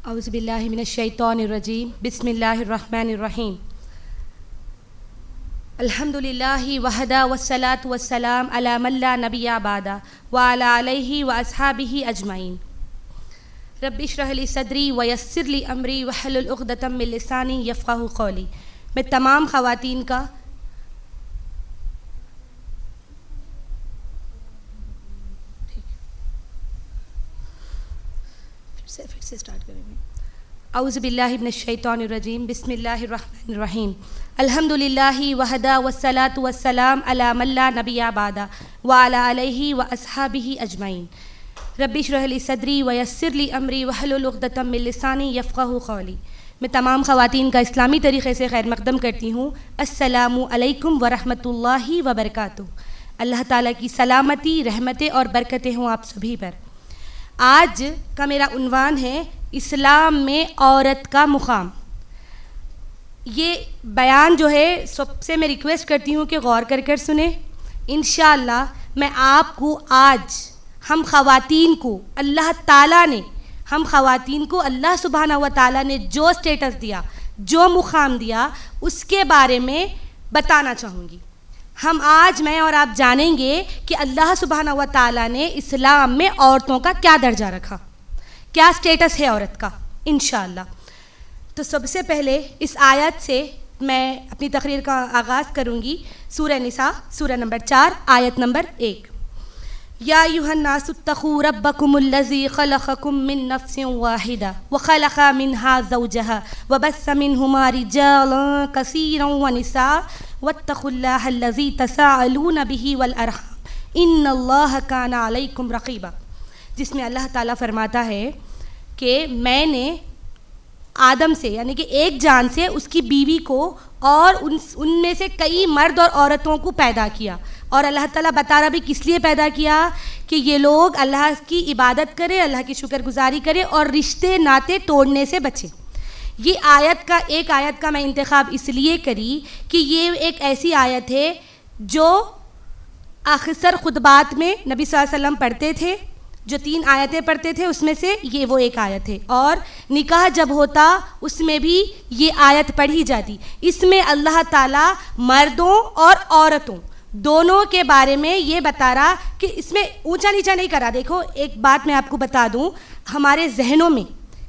اعوذ باللہ من الشیطان الرجیم بسم اللہ الرحمن الرحیم الحمد للہ وحدہ والصلاة والسلام علی من لا نبی بعدہ وعلی آلہ واصحابہ اجمعین رب اشرح لی صدری ویسر لی امری واحلل عقدۃ من لسانی یفقہوا قولی. میں تمام خواتین کا پھر سے اسٹارٹ کریں گے. اعوذ باللہ من الشیطان الرجیم بسم اللہ الرحمن الرحیم الحمد للہ وحدہ والصلاة والسلام علی من لا نبی بعدہ وعلی آلہ واصحابہ اجمعین رب اشرح لی صدری ویسر لی امری واحلل عقدۃ من لسانی یفقہوا قولی. میں تمام خواتین کا اسلامی طریقے سے خیر مقدم کرتی ہوں. السلام علیکم ورحمۃ اللہ وبرکاتہ. اللہ تعالیٰ کی سلامتی، رحمتیں اور برکتیں ہوں آپ سبھی پر. آج کا میرا عنوان ہے اسلام میں عورت کا مقام. یہ بیان جو ہے سب سے میں ریکویسٹ کرتی ہوں کہ غور کر کر سنیں. انشاءاللہ میں آپ کو آج ہم خواتین کو اللہ تعالیٰ نے اللہ سبحانہ و تعالیٰ نے جو سٹیٹس دیا، جو مقام دیا، اس کے بارے میں بتانا چاہوں گی. میں اور آپ جانیں گے کہ اللہ سبحانہ و تعالیٰ نے اسلام میں عورتوں کا کیا درجہ رکھا، کیا سٹیٹس ہے عورت کا انشاءاللہ. تو سب سے پہلے اس آیت سے میں اپنی تقریر کا آغاز کروں گی. سورہ نساء سورہ نمبر 4 آیت نمبر 1. یا ایھا الناس اتقوا ربکم الذی خلقکم من نفس واحدہ وخلق منہا زوجہا وبث منہما رجالا کثیرا ونساء واتقوا اللہ الذی تساءلون بہ والارحام ان اللہ کان علیکم رقیبا. جس میں اللہ تعالیٰ فرماتا ہے کہ میں نے آدم سے یعنی کہ ایک جان سے اس کی بیوی کو اور ان میں سے کئی مرد اور عورتوں کو پیدا کیا. اور اللہ تعالیٰ بتا رہا بھی کس لیے پیدا کیا کہ یہ لوگ اللہ کی عبادت کرے، اللہ کی شکر گزاری کرے اور رشتے ناطے توڑنے سے بچے. یہ ایک آیت کا میں انتخاب اس لیے کری کہ یہ ایک ایسی آیت ہے جو اکثر خطبات میں نبی صلی اللہ علیہ وسلم پڑھتے تھے. جو 3 آیتیں پڑھتے تھے اس میں سے یہ وہ ایک آیت ہے. اور نکاح جب ہوتا اس میں بھی یہ آیت پڑھی جاتی. اس میں اللہ تعالیٰ مردوں اور عورتوں دونوں کے بارے میں یہ بتا رہا کہ اس میں اونچا نیچا نہیں کرا. دیکھو ایک بات میں آپ کو بتا دوں، ہمارے ذہنوں میں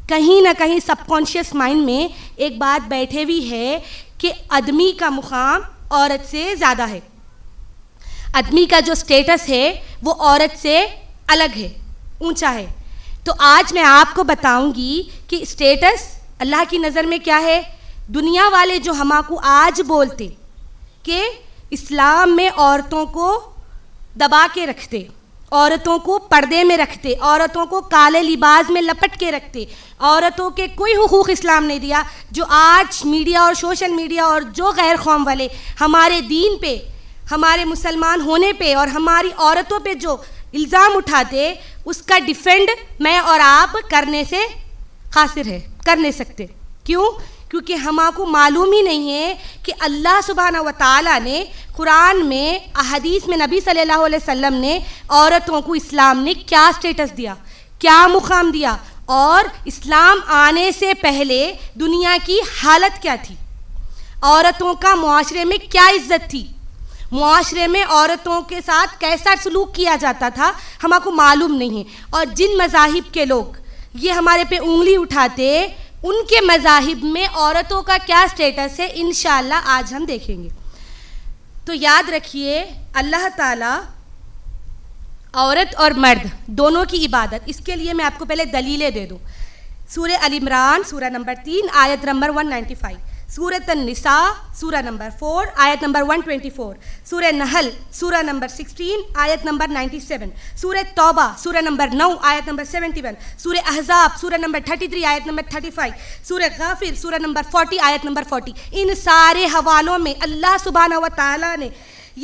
کہیں نہ کہیں سب کانشیس مائنڈ میں ایک بات بیٹھے ہوئی ہے کہ آدمی کا مقام عورت سے زیادہ ہے، آدمی کا جو سٹیٹس ہے وہ عورت سے الگ ہے، اونچا ہے. تو آج میں آپ کو بتاؤں گی کہ سٹیٹس اللہ کی نظر میں کیا ہے. دنیا والے جو ہما کو آج بولتے کہ اسلام میں عورتوں کو دبا کے رکھتے، عورتوں کو پردے میں رکھتے، عورتوں کو کالے لباس میں لپٹ کے رکھتے، عورتوں کے کوئی حقوق اسلام نہیں دیا. جو آج میڈیا اور سوشل میڈیا اور جو غیر قوم والے ہمارے دین پہ، ہمارے مسلمان ہونے پہ اور ہماری عورتوں پہ جو الزام اٹھاتے، اس کا ڈیفینڈ میں اور آپ کرنے سے قاصر ہے، کر نہیں سکتے. کیوں؟ کیونکہ ہما کو معلوم ہی نہیں ہے کہ اللہ سبحانہ و تعالیٰ نے قرآن میں، احادیث میں نبی صلی اللہ علیہ وسلم نے عورتوں کو اسلام نے کیا سٹیٹس دیا، کیا مقام دیا، اور اسلام آنے سے پہلے دنیا کی حالت کیا تھی، عورتوں کا معاشرے میں کیا عزت تھی، معاشرے میں عورتوں کے ساتھ کیسا سلوک کیا جاتا تھا، ہما کو معلوم نہیں ہے. اور جن مذاہب کے لوگ یہ ہمارے پہ انگلی اٹھاتے، ان کے مذاہب میں عورتوں کا کیا سٹیٹس ہے انشاءاللہ آج ہم دیکھیں گے. تو یاد رکھیے اللہ تعالیٰ عورت اور مرد دونوں کی عبادت، اس کے لیے میں آپ کو پہلے دلیلیں دے دوں. سورہ ال عمران سورہ نمبر 3 آیت نمبر 195، سورۃ النساء سورہ نمبر 4 آیت نمبر 124، سورہ نحل سورہ نمبر 16 آیت نمبر 97، سورہ توبہ سورہ نمبر 9 آیت نمبر 71، سورہ احزاب سورہ نمبر 33 آیت نمبر 35، سورہ غافر سورہ نمبر 40 آیت نمبر 40. ان سارے حوالوں میں اللہ سبحانہ و تعالیٰ نے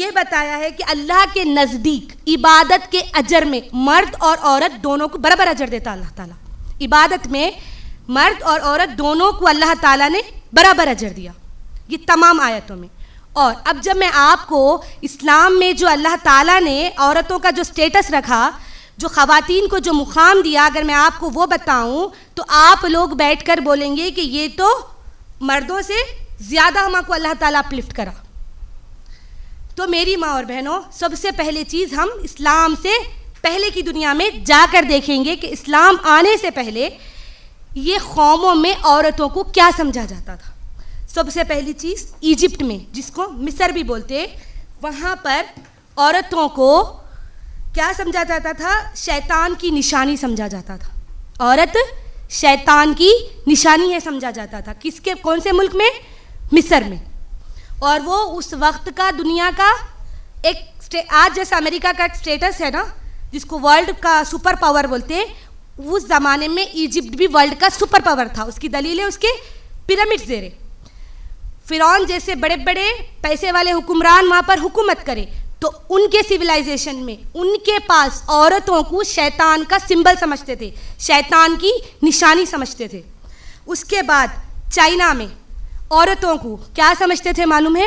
یہ بتایا ہے کہ اللہ کے نزدیک عبادت کے اجر میں مرد اور عورت دونوں کو برابر اجر دیتا. اللہ تعالیٰ عبادت میں مرد اور عورت دونوں کو اللہ تعالیٰ نے برابر اجر دیا، یہ تمام آیتوں میں. اور اب جب میں آپ کو اسلام میں جو اللہ تعالیٰ نے عورتوں کا جو سٹیٹس رکھا جو خواتین کو جو مقام دیا، اگر میں آپ کو وہ بتاؤں تو آپ لوگ بیٹھ کر بولیں گے کہ یہ تو مردوں سے زیادہ ہم کو اللہ تعالیٰ اپلفٹ کرا. تو میری ماں اور بہنوں، سب سے پہلے چیز ہم اسلام سے پہلے کی دنیا میں جا کر دیکھیں گے کہ اسلام آنے سے پہلے یہ قوموں میں عورتوں کو کیا سمجھا جاتا تھا. سب سے پہلی چیز ایجپٹ میں، جس کو مصر بھی بولتے، وہاں پر عورتوں کو کیا سمجھا جاتا تھا؟ شیطان کی نشانی سمجھا جاتا تھا. عورت شیطان کی نشانی ہے سمجھا جاتا تھا. کس کے، کون سے ملک میں؟ مصر میں. اور وہ اس وقت کا دنیا کا ایک، آج جیسا امریکہ کا ایک اسٹیٹس ہے نا جس کو ورلڈ کا سپر پاور بولتے ہیں، اس زمانے میں ایجپٹ بھی ورلڈ کا سپر پاور تھا. اس کی دلیل ہے اس کے پیرامڈ زیرے. فرعون جیسے بڑے بڑے پیسے والے حکمران وہاں پر حکومت کرے تو ان کے سویلائزیشن میں ان کے پاس عورتوں کو شیطان کا سمبل سمجھتے تھے، شیطان کی نشانی سمجھتے تھے. اس کے بعد چائنا میں عورتوں کو کیا سمجھتے تھے معلوم ہے؟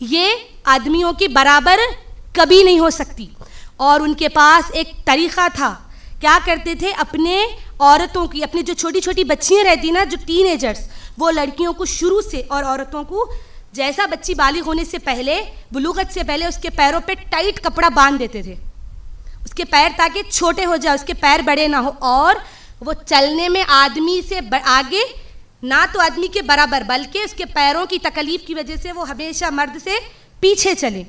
یہ آدمیوں کے برابر کبھی نہیں ہو سکتی. اور ان کے پاس ایک طریقہ تھا، کیا کرتے تھے؟ اپنے عورتوں کی، اپنی جو چھوٹی چھوٹی بچیاں رہتی نا، جو ٹین ایجرس، وہ لڑکیوں کو شروع سے، اور عورتوں کو جیسا بچی بالغ ہونے سے پہلے، بلوغت سے پہلے، اس کے پیروں پہ ٹائٹ کپڑا باندھ دیتے تھے، اس کے پیر تاکہ چھوٹے ہو جائے، اس کے پیر بڑے نہ ہو، اور وہ چلنے میں آدمی سے آگے نہ تو آدمی کے برابر، بلکہ اس کے پیروں کی تکلیف کی وجہ سے وہ ہمیشہ مرد سے پیچھے چلے،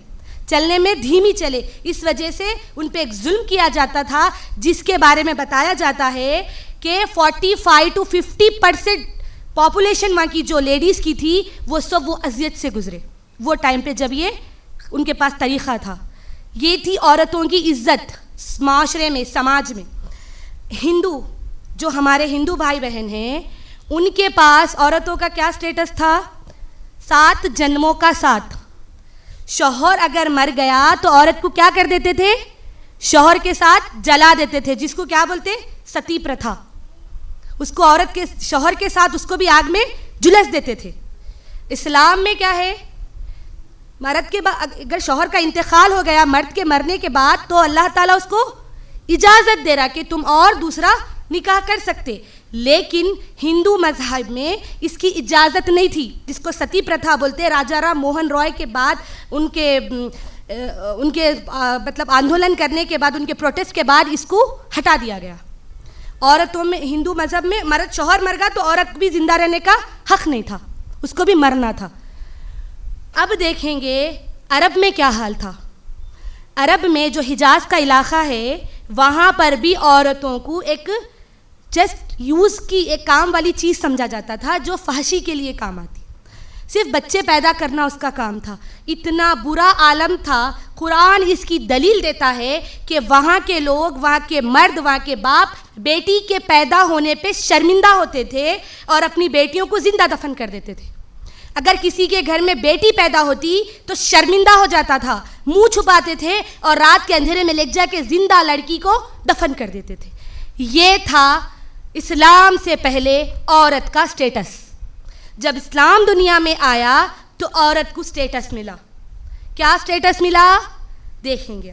چلنے میں دھیمی چلے. اس وجہ سے ان پہ ایک ظلم کیا جاتا تھا جس کے بارے میں بتایا جاتا ہے کہ 45 to 50% پاپولیشن وہاں کی جو لیڈیز کی تھی وہ سب وہ اذیت سے گزرے وہ ٹائم پہ، جب یہ ان کے پاس طریقہ تھا. یہ تھی عورتوں کی عزت معاشرے میں، سماج میں. ہندو، جو ہمارے ہندو بھائی بہن ہیں، ان کے پاس عورتوں کا کیا سٹیٹس تھا؟ 7 جنموں کا ساتھ. شوہر اگر مر گیا تو عورت کو کیا کر دیتے تھے؟ شوہر کے ساتھ جلا دیتے تھے، جس کو کیا بولتے؟ ستی پرتھا. اس کو عورت کے شوہر کے ساتھ اس کو بھی آگ میں جلس دیتے تھے. اسلام میں کیا ہے؟ مرد کے بعد اگر شوہر کا انتقال ہو گیا، مرد کے مرنے کے بعد، تو اللہ تعالیٰ اس کو اجازت دے رہا کہ تم اور دوسرا نکاح کر سکتے. لیکن ہندو مذہب میں اس کی اجازت نہیں تھی، جس کو ستی پرتھا بولتے. راجا رام موہن رائے کے بعد ان کے مطلب آندولن کرنے کے بعد، ان کے پروٹیسٹ کے بعد اس کو ہٹا دیا گیا. عورتوں میں، ہندو مذہب میں، مرد شوہر مر گیا تو عورت بھی زندہ رہنے کا حق نہیں تھا، اس کو بھی مرنا تھا. اب دیکھیں گے عرب میں کیا حال تھا. عرب میں جو حجاز کا علاقہ ہے، وہاں پر بھی عورتوں کو ایک جسٹ یوز کی، ایک کام والی چیز سمجھا جاتا تھا جو فحشی کے لیے کام آتی. صرف بچے پیدا کرنا اس کا کام تھا. اتنا برا عالم تھا. قرآن اس کی دلیل دیتا ہے کہ وہاں کے لوگ، وہاں کے مرد، وہاں کے باپ بیٹی کے پیدا ہونے پہ شرمندہ ہوتے تھے اور اپنی بیٹیوں کو زندہ دفن کر دیتے تھے. اگر کسی کے گھر میں بیٹی پیدا ہوتی تو شرمندہ ہو جاتا تھا، منہ چھپاتے تھے اور رات کے اندھیرے میں لے جا کے زندہ لڑکی کو دفن کر دیتے تھے. یہ تھا اسلام سے پہلے عورت کا سٹیٹس. جب اسلام دنیا میں آیا تو عورت کو سٹیٹس ملا. کیا سٹیٹس ملا؟ دیکھیں گے.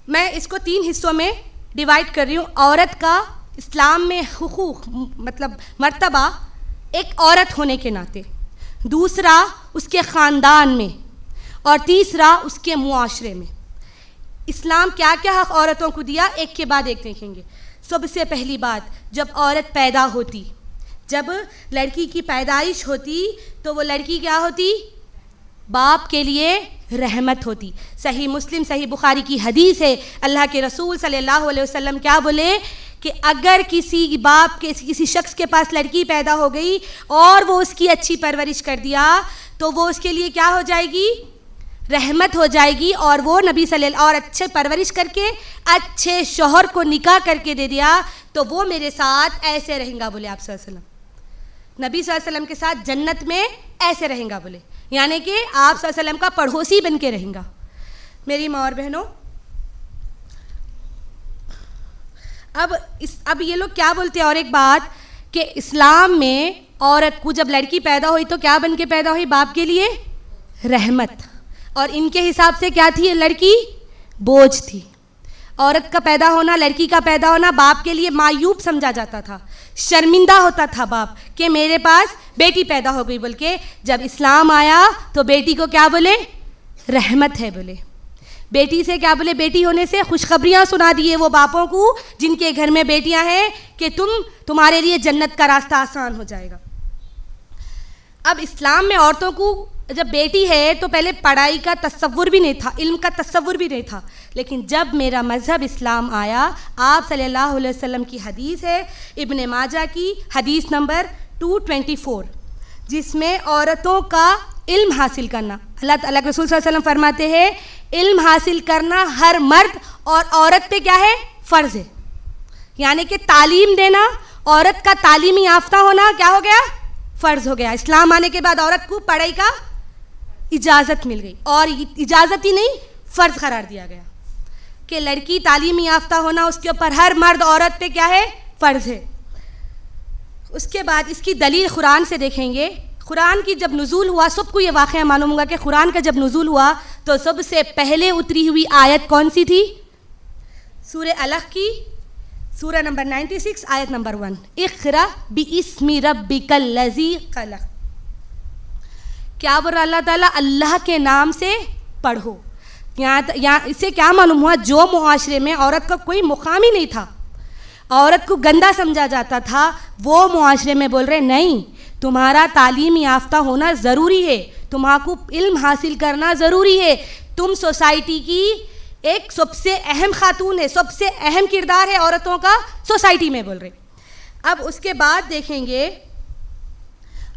میں اس کو 3 حصوں میں ڈیوائڈ کر رہی ہوں. عورت کا اسلام میں حقوق، مطلب مرتبہ ایک عورت ہونے کے ناطے، دوسرا اس کے خاندان میں، اور تیسرا اس کے معاشرے میں. اسلام کیا کیا حق عورتوں کو دیا، ایک کے بعد ایک دیکھیں گے. سب سے پہلی بات، جب عورت پیدا ہوتی، جب لڑکی کی پیدائش ہوتی تو وہ لڑکی کیا ہوتی؟ باپ کے لیے رحمت ہوتی. صحیح مسلم، صحیح بخاری کی حدیث ہے، اللہ کے رسول صلی اللہ علیہ وسلم کیا بولے کہ اگر کسی باپ کے، کسی شخص کے پاس لڑکی پیدا ہو گئی اور وہ اس کی اچھی پرورش کر دیا تو وہ اس کے لیے کیا ہو جائے گی؟ رحمت ہو جائے گی. اور وہ نبی صلی اللہ، اور اچھے پرورش کر کے اچھے شوہر کو نکاح کر کے دے دیا تو وہ میرے ساتھ ایسے رہیں گا، بولے آپ صلی اللہ علیہ وسلم. نبی صلی اللہ علیہ وسلم کے ساتھ جنت میں ایسے رہیں گا، بولے، یعنی کہ آپ صلی اللہ علیہ وسلم کا پڑوسی بن کے رہیں گا. میری ماں اور بہنوں، اب یہ لوگ کیا بولتے ہیں؟ اور ایک بات کہ اسلام میں عورت کو جب لڑکی پیدا ہوئی تو کیا بن کے پیدا ہوئی؟ باپ کے لیے رحمت. اور ان کے حساب سے کیا تھی؟ لڑکی بوجھ تھی. عورت کا پیدا ہونا, لڑکی کا پیدا ہونا باپ کے لیے معیوب سمجھا جاتا تھا, شرمندہ ہوتا تھا باپ کہ میرے پاس بیٹی پیدا ہو گئی, بلکہ جب اسلام آیا تو بیٹی کو کیا بولے؟ رحمت ہے بولے. بیٹی سے کیا بولے؟ بیٹی ہونے سے خوشخبریاں سنا دیے وہ باپوں کو جن کے گھر میں بیٹیاں ہیں کہ تمہارے لیے جنت کا راستہ آسان ہو جائے گا. اب اسلام میں عورتوں کو جب بیٹی ہے تو پہلے پڑھائی کا تصور بھی نہیں تھا, علم کا تصور بھی نہیں تھا, لیکن جب میرا مذہب اسلام آیا, آپ صلی اللہ علیہ وسلم کی حدیث ہے ابن ماجہ کی حدیث نمبر 224, جس میں عورتوں کا علم حاصل کرنا, اللہ کے رسول صلی اللہ علیہ وسلم فرماتے ہیں علم حاصل کرنا ہر مرد اور عورت پہ کیا ہے؟ فرض ہے. یعنی کہ تعلیم دینا, عورت کا تعلیمی یافتہ ہونا کیا ہو گیا؟ فرض ہو گیا. اسلام آنے کے بعد عورت کو پڑھائی کا اجازت مل گئی, اور اجازت ہی نہیں فرض قرار دیا گیا کہ لڑکی تعلیمی یافتہ ہونا اس کے اوپر ہر مرد عورت پہ کیا ہے؟ فرض ہے. اس کے بعد اس کی دلیل قرآن سے دیکھیں گے. قرآن کی جب نزول ہوا, سب کو یہ واقعہ معلوم ہوگا کہ قرآن کا جب نزول ہوا تو سب سے پہلے اتری ہوئی آیت کون سی تھی؟ سورہ الق کی سورہ نمبر 96 آیت نمبر 1, اقرأ باسم ربک الذی خلق. کیا بول رہا اللہ تعالیٰ؟ اللہ کے نام سے پڑھو. یہاں اس سے کیا معلوم ہوا؟ جو معاشرے میں عورت کا کوئی مقام ہی نہیں تھا, عورت کو گندا سمجھا جاتا تھا, وہ معاشرے میں بول رہے نہیں, تمہارا تعلیم یافتہ ہونا ضروری ہے, تمہارا کو علم حاصل کرنا ضروری ہے, تم سوسائٹی کی ایک سب سے اہم خاتون ہے, سب سے اہم کردار ہے عورتوں کا سوسائٹی میں بول رہے. اب اس کے بعد دیکھیں گے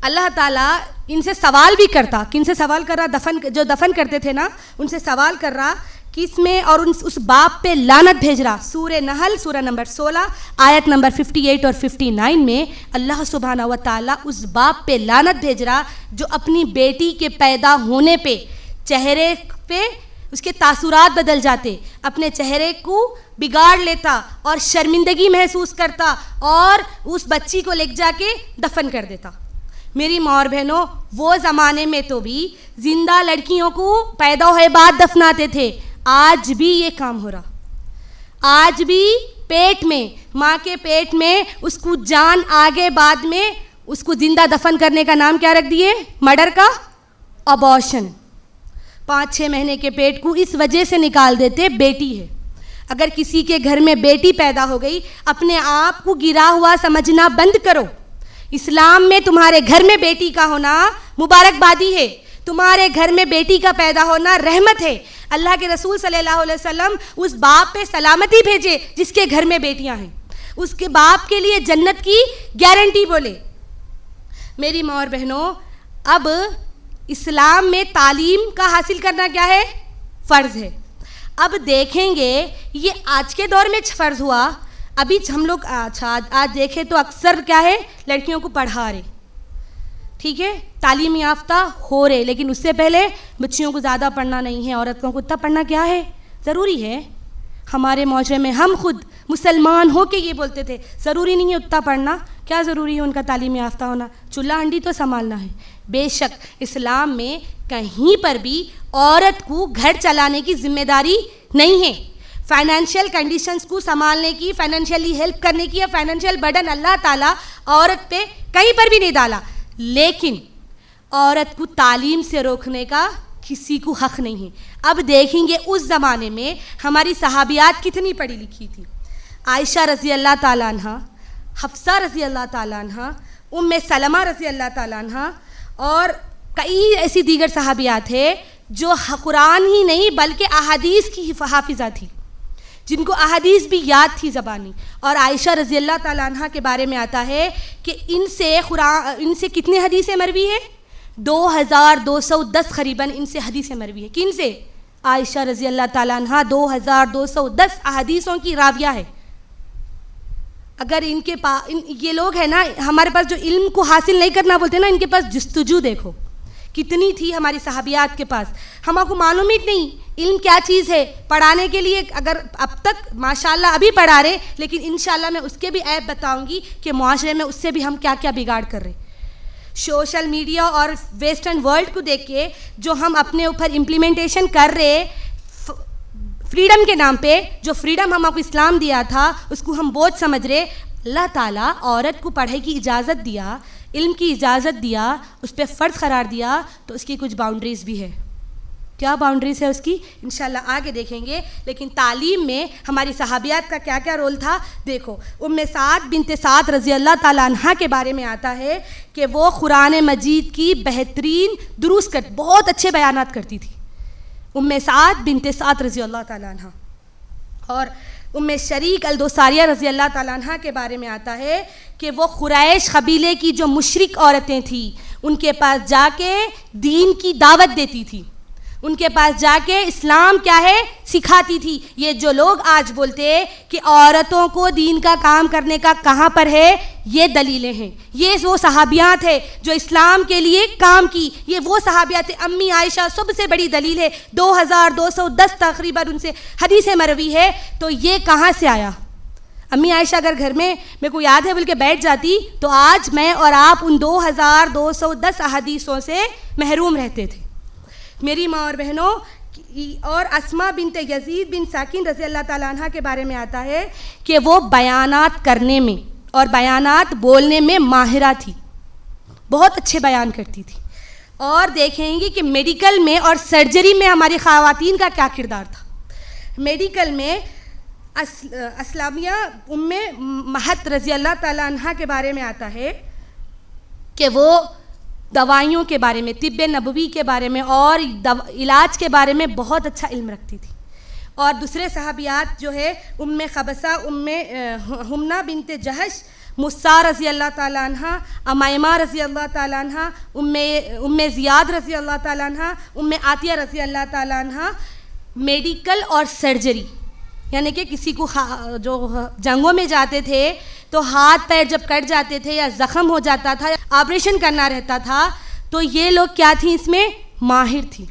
اللہ تعالیٰ ان سے سوال بھی کرتا. کن سے سوال کر رہا؟ جو دفن کرتے تھے نا ان سے سوال کر رہا کس میں, اور اس باپ پہ لعنت بھیج رہا. سورہ نحل سورہ نمبر 16 آیت نمبر 58 اور 59 میں اللہ سبحانہ و تعالیٰ اس باپ پہ لعنت بھیج رہا جو اپنی بیٹی کے پیدا ہونے پہ چہرے پہ اس کے تاثرات بدل جاتے, اپنے چہرے کو بگاڑ لیتا اور شرمندگی محسوس کرتا اور اس بچی کو لے جا کے دفن کر دیتا. میری ماں اور بہنوں, وہ زمانے میں تو بھی زندہ لڑکیوں کو پیدا ہوئے بعد دفناتے تھے. آج بھی یہ کام ہو رہا, آج بھی پیٹ میں, ماں کے پیٹ میں اس کو جان آگے بعد میں اس کو زندہ دفن کرنے کا نام کیا رکھ دیے؟ مرڈر کا ابارشن. 5-6 مہینے کے پیٹ کو اس وجہ سے نکال دیتے بیٹی ہے. اگر کسی کے گھر میں بیٹی پیدا ہو گئی, اپنے آپ کو گرا ہوا سمجھنا بند کرو. اسلام میں تمہارے گھر میں بیٹی کا ہونا مبارکبادی ہے, تمہارے گھر میں بیٹی کا پیدا ہونا رحمت ہے. اللہ کے رسول صلی اللہ علیہ وسلم اس باپ پہ سلامتی بھیجے جس کے گھر میں بیٹیاں ہیں, اس کے باپ کے لیے جنت کی گارنٹی بولے. میری ماں اور بہنوں, اب اسلام میں تعلیم کا حاصل کرنا کیا ہے؟ فرض ہے. اب دیکھیں گے یہ آج کے دور میں فرض ہوا. ابھی ہم لوگ آج دیکھیں تو اکثر کیا ہے, لڑکیوں کو پڑھا رہے, ٹھیک ہے, تعلیم یافتہ ہو رہے, لیکن اس سے پہلے بچیوں کو زیادہ پڑھنا نہیں ہے, عورتوں کو اتنا پڑھنا کیا ہے ضروری ہے. ہمارے معاشرے میں ہم خود مسلمان ہو کے یہ بولتے تھے ضروری نہیں ہے اتنا پڑھنا, کیا ضروری ہے ان کا تعلیم یافتہ ہونا, چولہا ہنڈی تو سنبھالنا ہے. بے شک اسلام میں کہیں پر بھی عورت کو گھر چلانے کی ذمہ داری نہیں ہے. فائنینشیل کنڈیشنز کو سنبھالنے کی, فائنینشیلی ہیلپ کرنے کی یا فائنینشیل برڈن اللہ تعالیٰ عورت پہ کہیں پر بھی نہیں ڈالا, لیکن عورت کو تعلیم سے روکنے کا کسی کو حق نہیں ہے. اب دیکھیں گے اس زمانے میں ہماری صحابیات کتنی پڑھی لکھی تھی. عائشہ رضی اللہ تعالیٰ عنہ, حفصہ رضی اللہ تعالیٰ عنہ, سلمہ رضی اللہ تعالیٰ عنہ, اور کئی ایسی دیگر صحابیات ہیں جو قرآن ہی نہیں بلکہ احادیث کی حافظہ تھی, جن کو احادیث بھی یاد تھی زبانی. اور عائشہ رضی اللہ تعالیٰ عنہ کے بارے میں آتا ہے کہ ان سے کتنے حدیثیں مروی ہیں؟ 2210 قریباً ان سے حدیثیں مروی ہیں. کن سے؟ عائشہ رضی اللہ تعالیٰ عنہ 2210 احادیثوں کی راویہ ہے. اگر ان کے پاس یہ لوگ ہیں نا, ہمارے پاس جو علم کو حاصل نہیں کرنا بولتے نا, ان کے پاس جستجو دیکھو کتنی تھی ہماری صحابیات کے پاس. ہم کو معلوم ہی نہیں علم کیا چیز ہے پڑھانے کے لیے. اگر اب تک ماشاءاللہ ابھی پڑھا رہے, لیکن انشاءاللہ میں اس کے بھی عیب بتاؤں گی کہ معاشرے میں اس سے بھی ہم کیا کیا بگاڑ کر رہے. سوشل میڈیا اور ویسٹرن ورلڈ کو دیکھ کے جو ہم اپنے اوپر امپلیمنٹیشن کر رہے, فریڈم کے نام پہ جو فریڈم ہم آپ کو اسلام دیا تھا اس کو ہم بوجھ سمجھ رہے. اللہ تعالیٰ عورت کو پڑھائی کی اجازت دیا, علم کی اجازت دیا, اس پہ فرض قرار دیا, تو اس کی کچھ باؤنڈریز بھی ہے. کیا باؤنڈریز ہے اس کی انشاءاللہ آگے دیکھیں گے. لیکن تعلیم میں ہماری صحابیات کا کیا کیا رول تھا دیکھو. سعد بنت سعد رضی اللہ تعالیٰ عنہ کے بارے میں آتا ہے کہ وہ قرآن مجید کی بہترین دروس بہت اچھے بیانات کرتی تھی. سعد بنت سعد رضی اللہ تعالیٰ عنہ. اور شریک الدوساریہ رضی اللہ تعالیٰ عنہ کے بارے میں آتا ہے کہ وہ قریش قبیلے کی جو مشرک عورتیں تھیں ان کے پاس جا کے دین کی دعوت دیتی تھی, ان کے پاس جا کے اسلام کیا ہے سکھاتی تھی. یہ جو لوگ آج بولتے کہ عورتوں کو دین کا کام کرنے کا کہاں پر ہے, یہ دلیلیں ہیں. یہ وہ صحابیات ہیں جو اسلام کے لیے کام کی, یہ وہ صحابیات ہیں. امی عائشہ سب سے بڑی دلیل ہے, 2210 تقریباً ان سے حدیث مروی ہے. تو یہ کہاں سے آیا؟ امی عائشہ اگر گھر میں میرے کو یاد ہے بول کے بیٹھ جاتی تو آج میں اور آپ ان 2210 احادیثوں سے محروم رہتے تھے. میری ماں اور بہنوں. اور اسماء بنت یزید بن ساکن رضی اللہ تعالیٰ عنہ کے بارے میں آتا ہے کہ وہ بیانات کرنے میں اور بیانات بولنے میں ماہرہ تھی, بہت اچھے بیان کرتی تھی. اور دیکھیں گے کہ میڈیکل میں اور سرجری میں ہماری خواتین کا کیا کردار تھا. میڈیکل میں اسلامیہ مہت رضی اللہ تعالیٰ عنہ کے بارے میں آتا ہے کہ وہ دوائیوں کے بارے میں, طب نبوی کے بارے میں اور علاج کے بارے میں بہت اچھا علم رکھتی تھی. اور دوسرے صحابیات جو ہے قبصہ, حمنہ بنت جہش, مصع رضی اللہ تعالیٰ عنہ, امائمہ رضی اللہ تعالیٰ عنہ, زیاد رضی اللہ تعالیٰ عنہ, عطیہ رضی اللہ تعالیٰ عنہ. میڈیکل اور سرجری یعنی کہ کسی کو جو جنگوں میں جاتے تھے تو ہاتھ پیر جب کٹ جاتے تھے یا زخم ہو جاتا تھا, آپریشن کرنا رہتا تھا, تو یہ لوگ کیا تھیں اس میں ماہر تھی.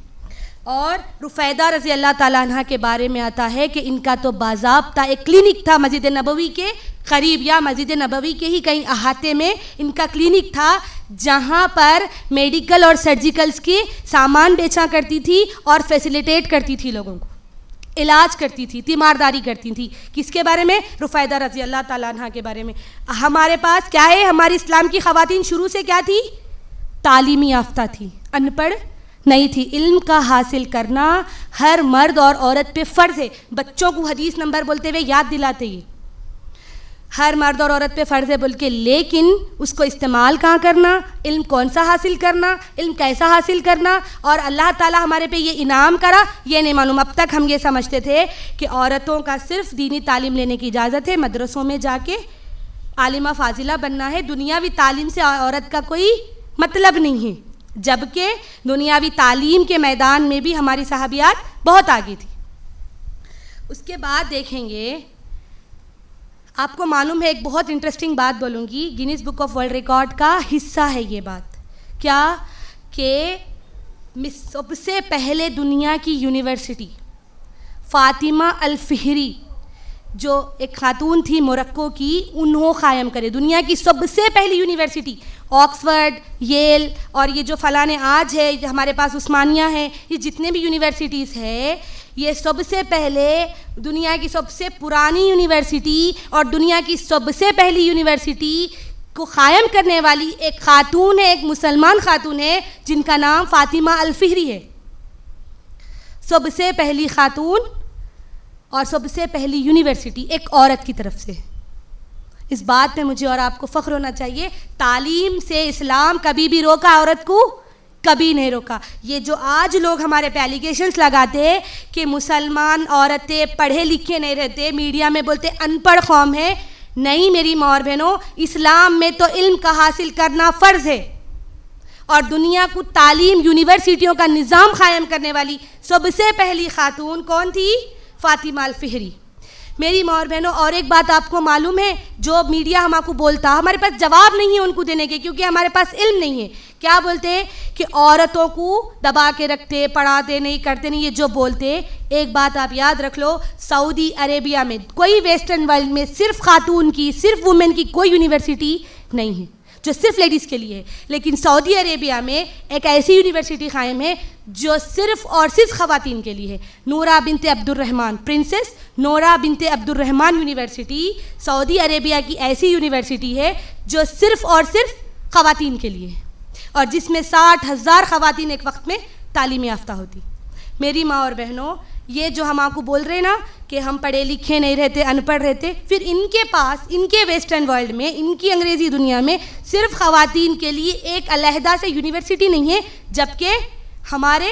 اور رفیدہ رضی اللہ تعالیٰ عنہ کے بارے میں آتا ہے کہ ان کا تو باضابطہ ایک کلینک تھا مسجد نبوی کے قریب یا مسجد نبوی کے ہی کہیں احاطے میں ان کا کلینک تھا, جہاں پر میڈیکل اور سرجیکلز کی سامان بیچا کرتی تھی اور فیسیلیٹیٹ کرتی تھی, لوگوں کو علاج کرتی تھی, تیمارداری کرتی تھی. کس کے بارے میں؟ رفیدہ رضی اللہ تعالیٰ عنہ کے بارے میں. ہمارے پاس کیا ہے, ہماری اسلام کی خواتین شروع سے کیا تھی, تعلیمی یافتہ تھی, ان پڑھ نہیں تھی. علم کا حاصل کرنا ہر مرد اور عورت پہ فرض ہے. بچوں کو حدیث نمبر بولتے ہوئے یاد دلاتے ہی ہر مرد اور عورت پہ فرض ہے بول کے, لیکن اس کو استعمال کہاں کرنا, علم کون سا حاصل کرنا, علم کیسا حاصل کرنا, اور اللہ تعالیٰ ہمارے پہ یہ انعام کرا یہ نہیں معلوم. اب تک ہم یہ سمجھتے تھے کہ عورتوں کا صرف دینی تعلیم لینے کی اجازت ہے, مدرسوں میں جا کے عالمہ فاضلہ بننا ہے, دنیاوی تعلیم سے عورت کا کوئی مطلب نہیں ہے. جبکہ دنیاوی تعلیم کے میدان میں بھی ہماری صحابیات بہت آگے تھی. اس کے بعد دیکھیں گے, آپ کو معلوم ہے ایک بہت انٹرسٹنگ بات بولوں گی, Guinness book of world record کا حصہ ہے یہ بات. کیا کہ سب سے پہلے دنیا کی یونیورسٹی فاطمہ الفہری جو ایک خاتون تھی موروکو کی, انہوں قائم کرے دنیا کی سب سے پہلی یونیورسٹی. آکسفرڈ, ییل اور یہ جو فلاں آج ہے ہمارے پاس عثمانیہ ہے, یہ جتنے بھی یونیورسٹیز ہیں یہ سب سے پہلے دنیا کی سب سے پرانی یونیورسٹی اور دنیا کی سب سے پہلی یونیورسٹی کو قائم کرنے والی ایک خاتون ہے, ایک مسلمان خاتون ہے جن کا نام فاطمہ الفہری ہے. سب سے پہلی خاتون اور سب سے پہلی یونیورسٹی ایک عورت کی طرف سے. اس بات پہ مجھے اور آپ کو فخر ہونا چاہیے. تعلیم سے اسلام کبھی بھی روکا عورت کو, کبھی نہیں روکا. یہ جو آج لوگ ہمارے پہ ایلیگیشنس لگاتے کہ مسلمان عورتیں پڑھے لکھے نہیں رہتے, میڈیا میں بولتے ان پڑھ قوم ہے, نہیں میری ماں اور بہنوں, اسلام میں تو علم کا حاصل کرنا فرض ہے. اور دنیا کو تعلیم یونیورسٹیوں کا نظام قائم کرنے والی سب سے پہلی خاتون کون تھی؟ فاطمہ الفہری. میری ماں اور بہنوں, اور ایک بات آپ کو معلوم ہے, جو میڈیا ہم آپ کو بولتا, ہمارے پاس جواب نہیں ہے ان کو دینے کے, کیونکہ ہمارے پاس علم نہیں ہے. کیا بولتے کہ عورتوں کو دبا کے رکھتے, پڑھاتے نہیں, کرتے نہیں, یہ جو بولتے. ایک بات آپ یاد رکھ لو, سعودی عربیہ میں کوئی ویسٹرن ورلڈ میں صرف خاتون کی, صرف وومن کی کوئی یونیورسٹی نہیں ہے. جو صرف لیڈیز کے لیے ہے. لیکن سعودی عربیہ میں ایک ایسی یونیورسٹی قائم ہے جو صرف اور صرف خواتین کے لیے ہے. نورہ بنت عبد الرحمن، پرنسس نورہ بنت عبد الرحمن یونیورسٹی سعودی عربیہ کی ایسی یونیورسٹی ہے جو صرف اور صرف خواتین کے لیے ہے، اور جس میں 60,000 خواتین ایک وقت میں تعلیم یافتہ ہوتی. میری ماں اور بہنوں، یہ جو ہم آپ کو بول رہے نا کہ ہم پڑھے لکھے نہیں رہتے، ان پڑھ رہتے، پھر ان کے پاس، ان کے ویسٹرن ورلڈ میں، ان کی انگریزی دنیا میں صرف خواتین کے لیے ایک علیحدہ سے یونیورسٹی نہیں ہے، جبکہ ہمارے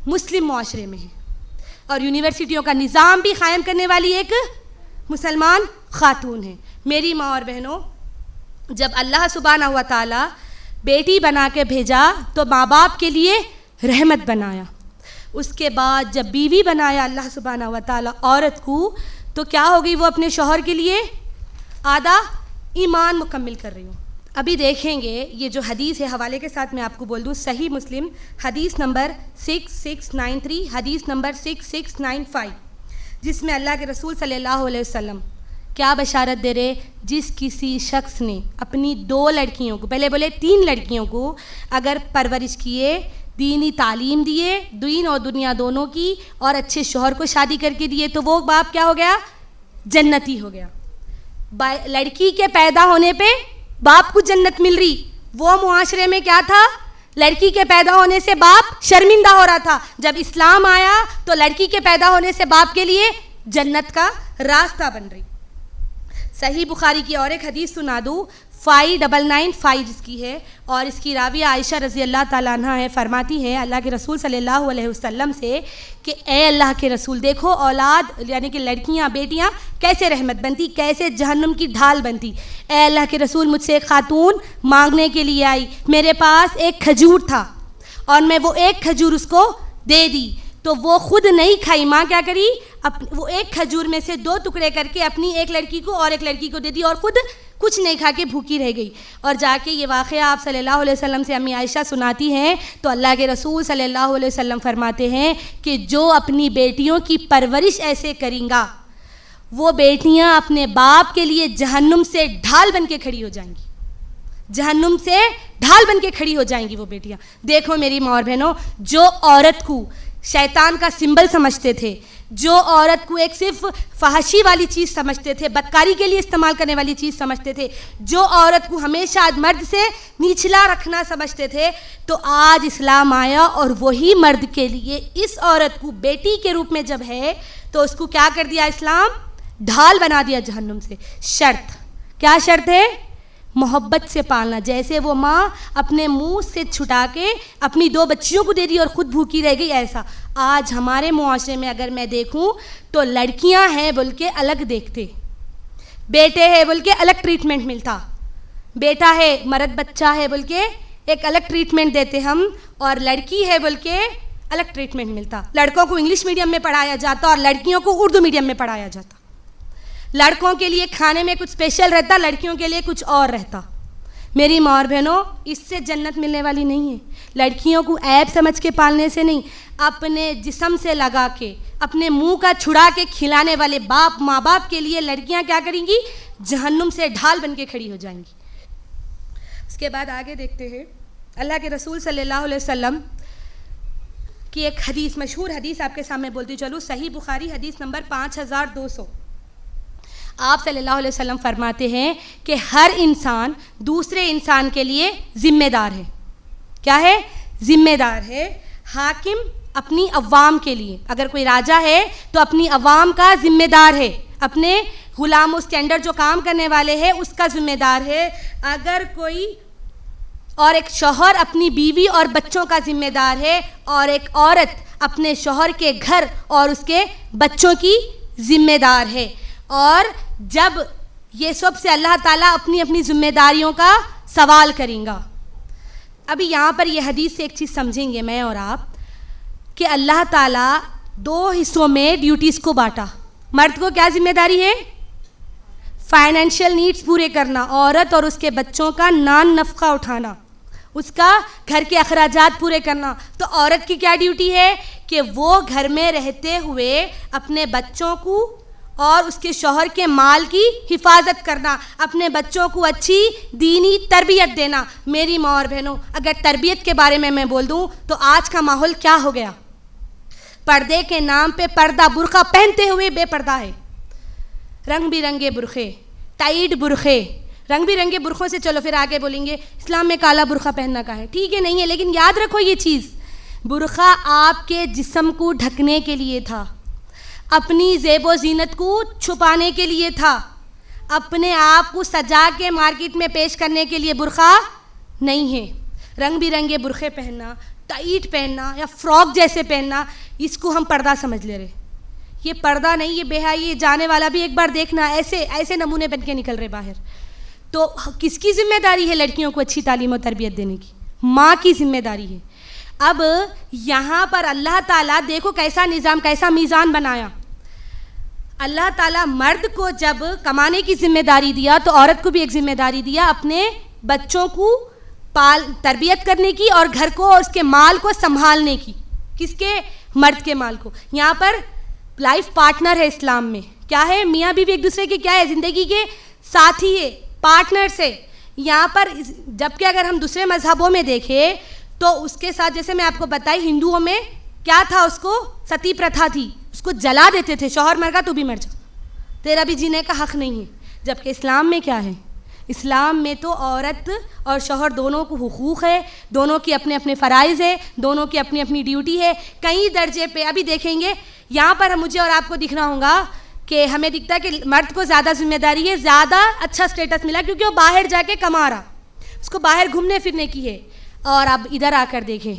مسلم معاشرے میں ہے. اور یونیورسٹیوں کا نظام بھی قائم کرنے والی ایک مسلمان خاتون ہے. میری ماں اور بہنوں، جب اللہ سبحانہ و تعالیٰ بیٹی بنا کے بھیجا تو ماں باپ کے لیے رحمت بنایا. اس کے بعد جب بیوی بنایا اللہ سبحانہ و تعالیٰ عورت کو، تو کیا ہو گئی؟ وہ اپنے شوہر کے لیے آدھا ایمان مکمل کر رہی ہوں. ابھی دیکھیں گے یہ جو حدیث ہے، حوالے کے ساتھ میں آپ کو بول دوں، صحیح مسلم حدیث نمبر 6693، حدیث نمبر 6695، جس میں اللہ کے رسول صلی اللہ علیہ وسلم کیا بشارت دے رہے؟ جس کسی شخص نے اپنی 2 لڑکیوں کو، پہلے بولے 3 لڑکیوں کو، اگر پرورش کیے، دینی تعلیم دیے، دین اور دنیا دونوں کی، اور اچھے شوہر کو شادی کر کے دیے، تو وہ باپ کیا ہو گیا؟ جنتی ہو گیا. لڑکی کے پیدا ہونے پہ باپ کو جنت مل رہی. وہ معاشرے میں کیا تھا؟ لڑکی کے پیدا ہونے سے باپ شرمندہ ہو رہا تھا. جب اسلام آیا تو لڑکی کے پیدا ہونے سے باپ کے لیے جنت کا راستہ بن رہی. صحیح بخاری کی اور ایک حدیث سنا دوں، 5995 جس کی ہے، اور اس کی راویہ عائشہ رضی اللہ تعالیٰ عنہ ہے. فرماتی ہے اللہ کے رسول صلی اللہ علیہ وسلم سے کہ اے اللہ کے رسول، دیکھو اولاد یعنی کہ لڑکیاں، بیٹیاں کیسے رحمت بنتی، کیسے جہنم کی ڈھال بنتی. اے اللہ کے رسول، مجھ سے ایک خاتون مانگنے کے لیے آئی، میرے پاس ایک کھجور تھا اور میں وہ ایک کھجور اس کو دے دی، تو وہ خود نہیں کھائی. ماں کیا کری؟ وہ ایک کھجور میں سے 2 ٹکڑے کر کے اپنی ایک لڑکی کو اور ایک لڑکی کو دے دی، اور خود کچھ نہیں کھا کے بھوکی رہ گئی. اور جا کے یہ واقعہ آپ صلی اللہ علیہ وسلم سے امی عائشہ سناتی ہیں تو اللہ کے رسول صلی اللہ علیہ وسلم فرماتے ہیں کہ جو اپنی بیٹیوں کی پرورش ایسے کریں گا، وہ بیٹیاں اپنے باپ کے لیے جہنم سے ڈھال بن کے کھڑی ہو جائیں گی. جہنم سے ڈھال بن کے کھڑی ہو جائیں گی وہ بیٹیاں. دیکھو میری ماں اور بہنوں، جو عورت کو شیطان کا سمبل سمجھتے تھے، جو عورت کو ایک صرف فحاشی والی چیز سمجھتے تھے، بدکاری کے لیے استعمال کرنے والی چیز سمجھتے تھے، جو عورت کو ہمیشہ مرد سے نیچلا رکھنا سمجھتے تھے، تو آج اسلام آیا اور وہی مرد کے لیے اس عورت کو بیٹی کے روپ میں جب ہے تو اس کو کیا کر دیا اسلام؟ ڈھال بنا دیا جہنم سے. شرط کیا شرط ہے؟ محبت سے پالنا. جیسے وہ ماں اپنے منہ سے چھٹا کے اپنی 2 بچیوں کو دے دی اور خود بھوکی رہ گئی، ایسا آج ہمارے معاشرے میں اگر میں دیکھوں تو لڑکیاں ہیں بول کے الگ دیکھتے، بیٹے ہیں بول کے الگ ٹریٹمنٹ ملتا، بیٹا ہے مرد بچہ ہے بول کے ایک الگ ٹریٹمنٹ دیتے ہم، اور لڑکی ہے بول کے الگ ٹریٹمنٹ ملتا. لڑکوں کو انگلش میڈیم میں پڑھایا جاتا اور لڑکیوں کو اردو میڈیم میں پڑھایا جاتا. لڑکوں کے لیے کھانے میں کچھ اسپیشل رہتا، لڑکیوں کے لیے کچھ اور رہتا. میری ماں اور بہنوں، اس سے جنت ملنے والی نہیں ہے. لڑکیوں کو عیب سمجھ کے پالنے سے نہیں، اپنے جسم سے لگا کے، اپنے منہ کا چھڑا کے کھلانے والے ماں باپ کے لیے لڑکیاں کیا کریں گی؟ جہنم سے ڈھال بن کے کھڑی ہو جائیں گی. اس کے بعد آگے دیکھتے ہیں اللہ کے رسول صلی اللہ علیہ وسلم کی ایک حدیث، مشہور حدیث آپ کے سامنے بولتی چلوں. صحیح بخاری حدیث نمبر 5200. آپ صلی اللہ علیہ وسلم فرماتے ہیں کہ ہر انسان دوسرے انسان کے لیے ذمہ دار ہے. کیا ہے؟ ذمہ دار ہے. حاکم اپنی عوام کے لیے، اگر کوئی راجا ہے تو اپنی عوام کا ذمہ دار ہے، اپنے غلام اس کے انڈر جو کام کرنے والے ہیں اس کا ذمہ دار ہے. اگر کوئی اور ایک شوہر اپنی بیوی اور بچوں کا ذمہ دار ہے، اور ایک عورت اپنے شوہر کے گھر اور اس کے بچوں کی ذمہ دار ہے. اور جب یہ سب سے اللہ تعالیٰ اپنی اپنی ذمہ داریوں کا سوال کریں گا. ابھی یہاں پر یہ حدیث سے ایک چیز سمجھیں گے میں اور آپ کہ اللہ تعالیٰ 2 حصوں میں ڈیوٹیز کو بانٹا. مرد کو کیا ذمہ داری ہے؟ فائنینشیل نیڈز پورے کرنا، عورت اور اس کے بچوں کا نان نفقہ اٹھانا، اس کا گھر کے اخراجات پورے کرنا. تو عورت کی کیا ڈیوٹی ہے کہ وہ گھر میں رہتے ہوئے اپنے بچوں کو اور اس کے شوہر کے مال کی حفاظت کرنا، اپنے بچوں کو اچھی دینی تربیت دینا۔ میری ماں اور بہنوں، اگر تربیت کے بارے میں بول دوں تو آج کا ماحول کیا ہو گیا؟ پردے کے نام پہ پردہ، برقع پہنتے ہوئے بے پردہ ہے، رنگ برنگے برقعے، ٹائٹ برقعے، رنگ برنگے برقعوں سے چلو پھر آگے بولیں گے اسلام میں کالا برقع پہننا کا ہے، ٹھیک ہے نہیں ہے، لیکن یاد رکھو یہ چیز، برقع آپ کے جسم کو ڈھکنے کے لیے تھا، اپنی زیب و زینت کو چھپانے کے لیے تھا، اپنے آپ کو سجا کے مارکیٹ میں پیش کرنے کے لیے برقع نہیں ہے۔ رنگ برنگے برقعے پہننا، ٹائٹ پہننا یا فراک جیسے پہننا، اس کو ہم پردہ سمجھ لے رہے، یہ پردہ نہیں، یہ بے حیائی، جانے والا بھی ایک بار دیکھنا ایسے نمونے بن کے نکل رہے باہر۔ تو کس کی ذمہ داری ہے لڑکیوں کو اچھی تعلیم و تربیت دینے کی؟ ماں کی ذمہ داری ہے۔ اب یہاں پر اللہ تعالیٰ دیکھو کیسا نظام، کیسا میزان بنایا۔ اللہ تعالیٰ مرد کو جب کمانے کی ذمہ داری دیا تو عورت کو بھی ایک ذمہ داری دیا، اپنے بچوں کو تربیت کرنے کی اور گھر کو اور اس کے مال کو سنبھالنے کی۔ کس کے؟ مرد کے مال کو۔ یہاں پر لائف پارٹنر ہے اسلام میں، کیا ہے؟ میاں بیوی ایک دوسرے کے کیا ہے؟ زندگی کے ساتھی ہے، پارٹنرز ہے۔ یہاں پر جبکہ اگر ہم دوسرے مذہبوں میں دیکھیں تو اس کے ساتھ، جیسے میں آپ کو بتائی، ہندوؤں میں کیا تھا؟ اس کو ستی پرتھا تھی، اس کو جلا دیتے تھے، شوہر مر گا تو بھی مر جا، تیرا بھی جینے کا حق نہیں ہے۔ جبکہ اسلام میں کیا ہے؟ اسلام میں تو عورت اور شوہر دونوں کو حقوق ہے، دونوں کی اپنے اپنے فرائض ہے، دونوں کی اپنی اپنی ڈیوٹی ہے۔ کئی درجے پہ ابھی دیکھیں گے، یہاں پر مجھے اور آپ کو دکھنا ہوگا کہ ہمیں دکھتا ہے کہ مرد کو زیادہ ذمہ داری ہے، زیادہ اچھا سٹیٹس ملا کیونکہ وہ باہر جا کے کما رہا، اس کو باہر گھومنے پھرنے کی ہے۔ اور اب ادھر آ کر دیکھیں،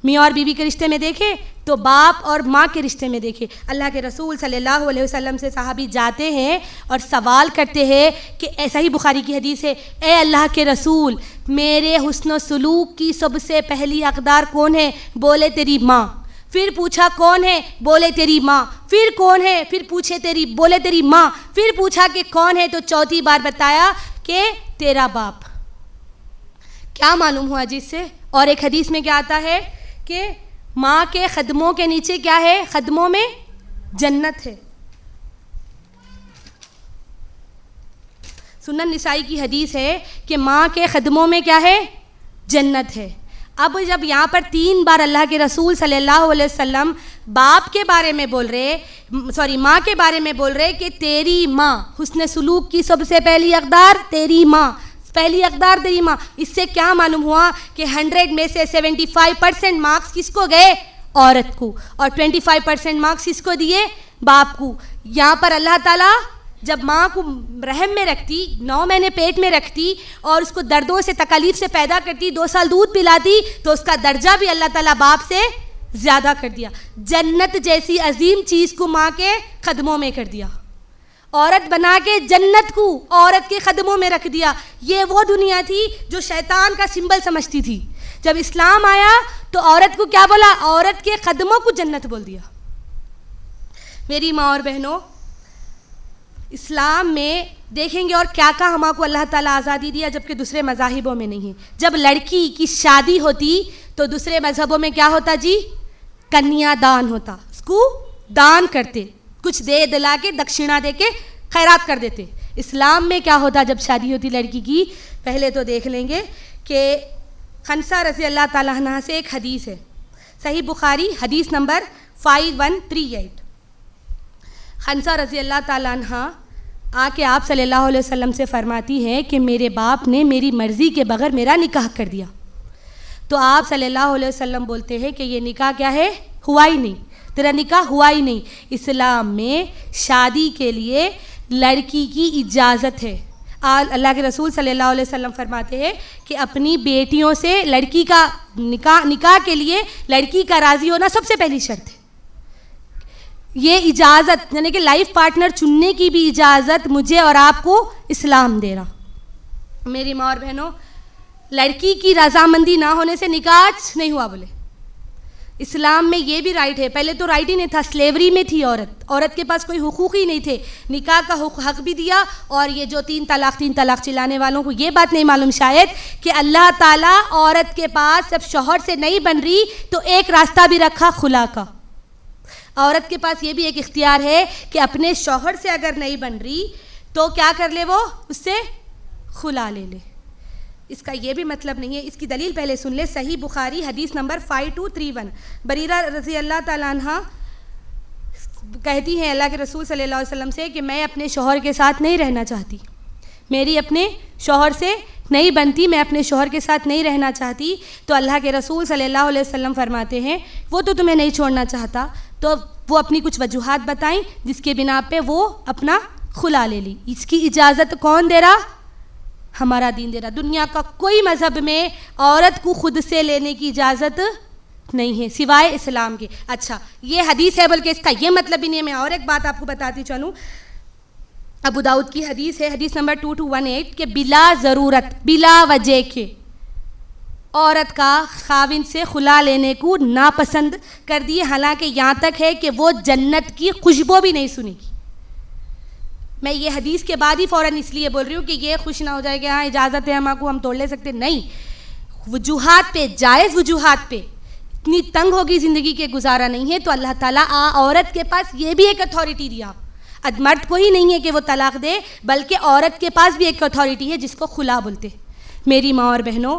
میاں اور بیوی کے رشتے میں دیکھیں تو باپ اور ماں کے رشتے میں دیکھیں۔ اللہ کے رسول صلی اللہ علیہ وسلم سے صحابی جاتے ہیں اور سوال کرتے ہیں کہ ایسا ہی بخاری کی حدیث ہے، اے اللہ کے رسول، میرے حسن و سلوک کی سب سے پہلی حقدار کون ہے؟ بولے تیری ماں۔ پھر پوچھا کون ہے؟ بولے تیری ماں۔ پھر کون ہے؟ پھر پوچھے بولے تیری ماں۔ پھر پوچھا کہ کون ہے؟ تو چوتھی بار بتایا کہ تیرا باپ۔ کیا معلوم ہوا جس سے؟ اور ایک حدیث میں کیا آتا ہے کہ ماں کے قدموں کے نیچے کیا ہے؟ قدموں میں جنت ہے۔ سنن نسائی کی حدیث ہے کہ ماں کے قدموں میں کیا ہے؟ جنت ہے۔ اب جب یہاں پر 3 بار اللہ کے رسول صلی اللہ علیہ وسلم باپ کے بارے میں بول رہے، ماں کے بارے میں بول رہے کہ تیری ماں، حسن سلوک کی سب سے پہلی حقدار تیری ماں، پہلی حقدار تیری ماں، اس سے کیا معلوم ہوا کہ 100 میں سے 75% مارکس کس کو گئے؟ عورت کو، اور 25% مارکس کس کو دیے؟ باپ کو۔ یہاں پر اللہ تعالیٰ جب ماں کو رحم میں رکھتی، 9 مہینے پیٹ میں رکھتی اور اس کو دردوں سے تکالیف سے پیدا کرتی، 2 سال دودھ پلاتی، تو اس کا درجہ بھی اللہ تعالیٰ باپ سے زیادہ کر دیا۔ جنت جیسی عظیم چیز کو ماں کے قدموں میں کر دیا، عورت بنا کے جنت کو عورت کے قدموں میں رکھ دیا۔ یہ وہ دنیا تھی جو شیطان کا سمبل سمجھتی تھی، جب اسلام آیا تو عورت کو کیا بولا؟ عورت کے قدموں کو جنت بول دیا۔ میری ماں اور بہنوں، اسلام میں دیکھیں گے اور کیا کہا ہم کو اللہ تعالیٰ آزادی دیا، جبکہ دوسرے مذاہبوں میں نہیں ہے۔ جب لڑکی کی شادی ہوتی تو دوسرے مذہبوں میں کیا ہوتا جی؟ کنیا دان ہوتا، اس کو دان کرتے، کچھ دے دلا کے دکشنا دے کے خیرات کر دیتے۔ اسلام میں کیا ہوتا جب شادی ہوتی لڑکی کی؟ پہلے تو دیکھ لیں گے کہ خنسہ رضی اللہ تعالیٰ عنہ سے ایک حدیث ہے، صحیح بخاری حدیث نمبر 5138۔ خنسہ رضی اللہ تعالیٰ عنہ آ کے آپ صلی اللہ علیہ وسلم سے فرماتی ہیں کہ میرے باپ نے میری مرضی کے بغیر میرا نکاح کر دیا۔ تو آپ صلی اللہ علیہ وسلم بولتے ہیں کہ یہ نکاح کیا ہے؟ ہوا ہی نہیں، تیرا نکاح ہوا ہی نہیں۔ اسلام میں شادی کے لیے لڑکی کی اجازت ہے۔ اللہ کے رسول صلی اللہ علیہ وسلم فرماتے ہیں کہ اپنی بیٹیوں سے لڑکی کا نکاح کے لیے لڑکی کا راضی ہونا سب سے پہلی شرط ہے۔ یہ اجازت یعنی کہ لائف پارٹنر چننے کی بھی اجازت مجھے اور آپ کو اسلام دے رہا۔ میری ماں اور بہنوں، لڑکی کی رضامندی نہ ہونے سے نکاح نہیں ہوا بولے۔ اسلام میں یہ بھی رائٹ ہے، پہلے تو رائٹ ہی نہیں تھا، سلیوری میں تھی عورت کے پاس کوئی حقوق ہی نہیں تھے، نکاح کا حق بھی دیا۔ اور یہ جو 3 طلاق چلانے والوں کو یہ بات نہیں معلوم شاید کہ اللہ تعالیٰ عورت کے پاس جب شوہر سے نہیں بن رہی تو ایک راستہ بھی رکھا خلا کا۔ عورت کے پاس یہ بھی ایک اختیار ہے کہ اپنے شوہر سے اگر نہیں بن رہی تو کیا کر لے، وہ اس سے خلا لے لے. اس کا یہ بھی مطلب نہیں ہے. اس کی دلیل پہلے سن لے. صحیح بخاری حدیث نمبر 5231 بریرہ رضی اللہ تعالیٰ عنہ کہتی ہیں اللہ کے رسول صلی اللہ علیہ وسلم سے کہ میں اپنے شوہر کے ساتھ نہیں رہنا چاہتی، میری اپنے شوہر سے نہیں بنتی، میں اپنے شوہر کے ساتھ نہیں رہنا چاہتی. تو اللہ کے رسول صلی اللہ علیہ وسلم فرماتے ہیں وہ تو تمہیں نہیں چھوڑنا چاہتا، تو وہ اپنی کچھ وجوہات بتائیں جس کے بنا پہ وہ اپنا خلا لے لی. اس کی اجازت کون دے رہا؟ ہمارا دین دے رہا. دنیا کا کوئی مذہب میں عورت کو خود سے لینے کی اجازت نہیں ہے سوائے اسلام کے. اچھا یہ حدیث ہے، بلکہ اس کا یہ مطلب بھی نہیں ہے. میں اور ایک بات آپ کو بتاتی چلوں. ابو داؤد کی حدیث ہے، حدیث نمبر 2218 کہ بلا ضرورت، بلا وجہ کے عورت کا خاوند سے خلا لینے کو ناپسند کر دیے، حالانکہ یہاں تک ہے کہ وہ جنت کی خوشبو بھی نہیں سنے گی. میں یہ حدیث کے بعد ہی فوراً اس لیے بول رہی ہوں کہ یہ خوش نہ ہو جائے کہ ہاں اجازت ہے ہم توڑ لے سکتے. نہیں، وجوہات پہ، جائز وجوہات پہ. اتنی تنگ ہوگی زندگی کے گزارا نہیں ہے تو اللہ تعالیٰ عورت کے پاس یہ بھی ایک اتھارٹی دیا. مرد کو ہی نہیں ہے کہ وہ طلاق دے، بلکہ عورت کے پاس بھی ایک اتھارٹی ہے جس کو خلا بولتے. میری ماں اور بہنوں،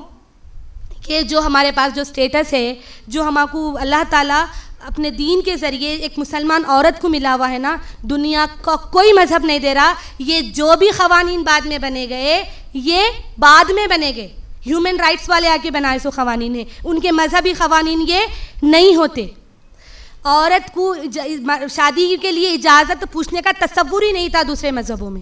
کہ جو ہمارے پاس جو سٹیٹس ہے، جو ہم کو اللہ تعالیٰ اپنے دین کے ذریعے ایک مسلمان عورت کو ملا ہوا ہے نا، دنیا کا کوئی مذہب نہیں دے رہا. یہ جو بھی قوانین بعد میں بنے گئے، یہ بعد میں بنے گئے، ہیومن رائٹس والے آ کے بنائے سو قوانین ہیں. ان کے مذہبی قوانین یہ نہیں ہوتے. عورت کو شادی کے لیے اجازت پوچھنے کا تصور ہی نہیں تھا دوسرے مذہبوں میں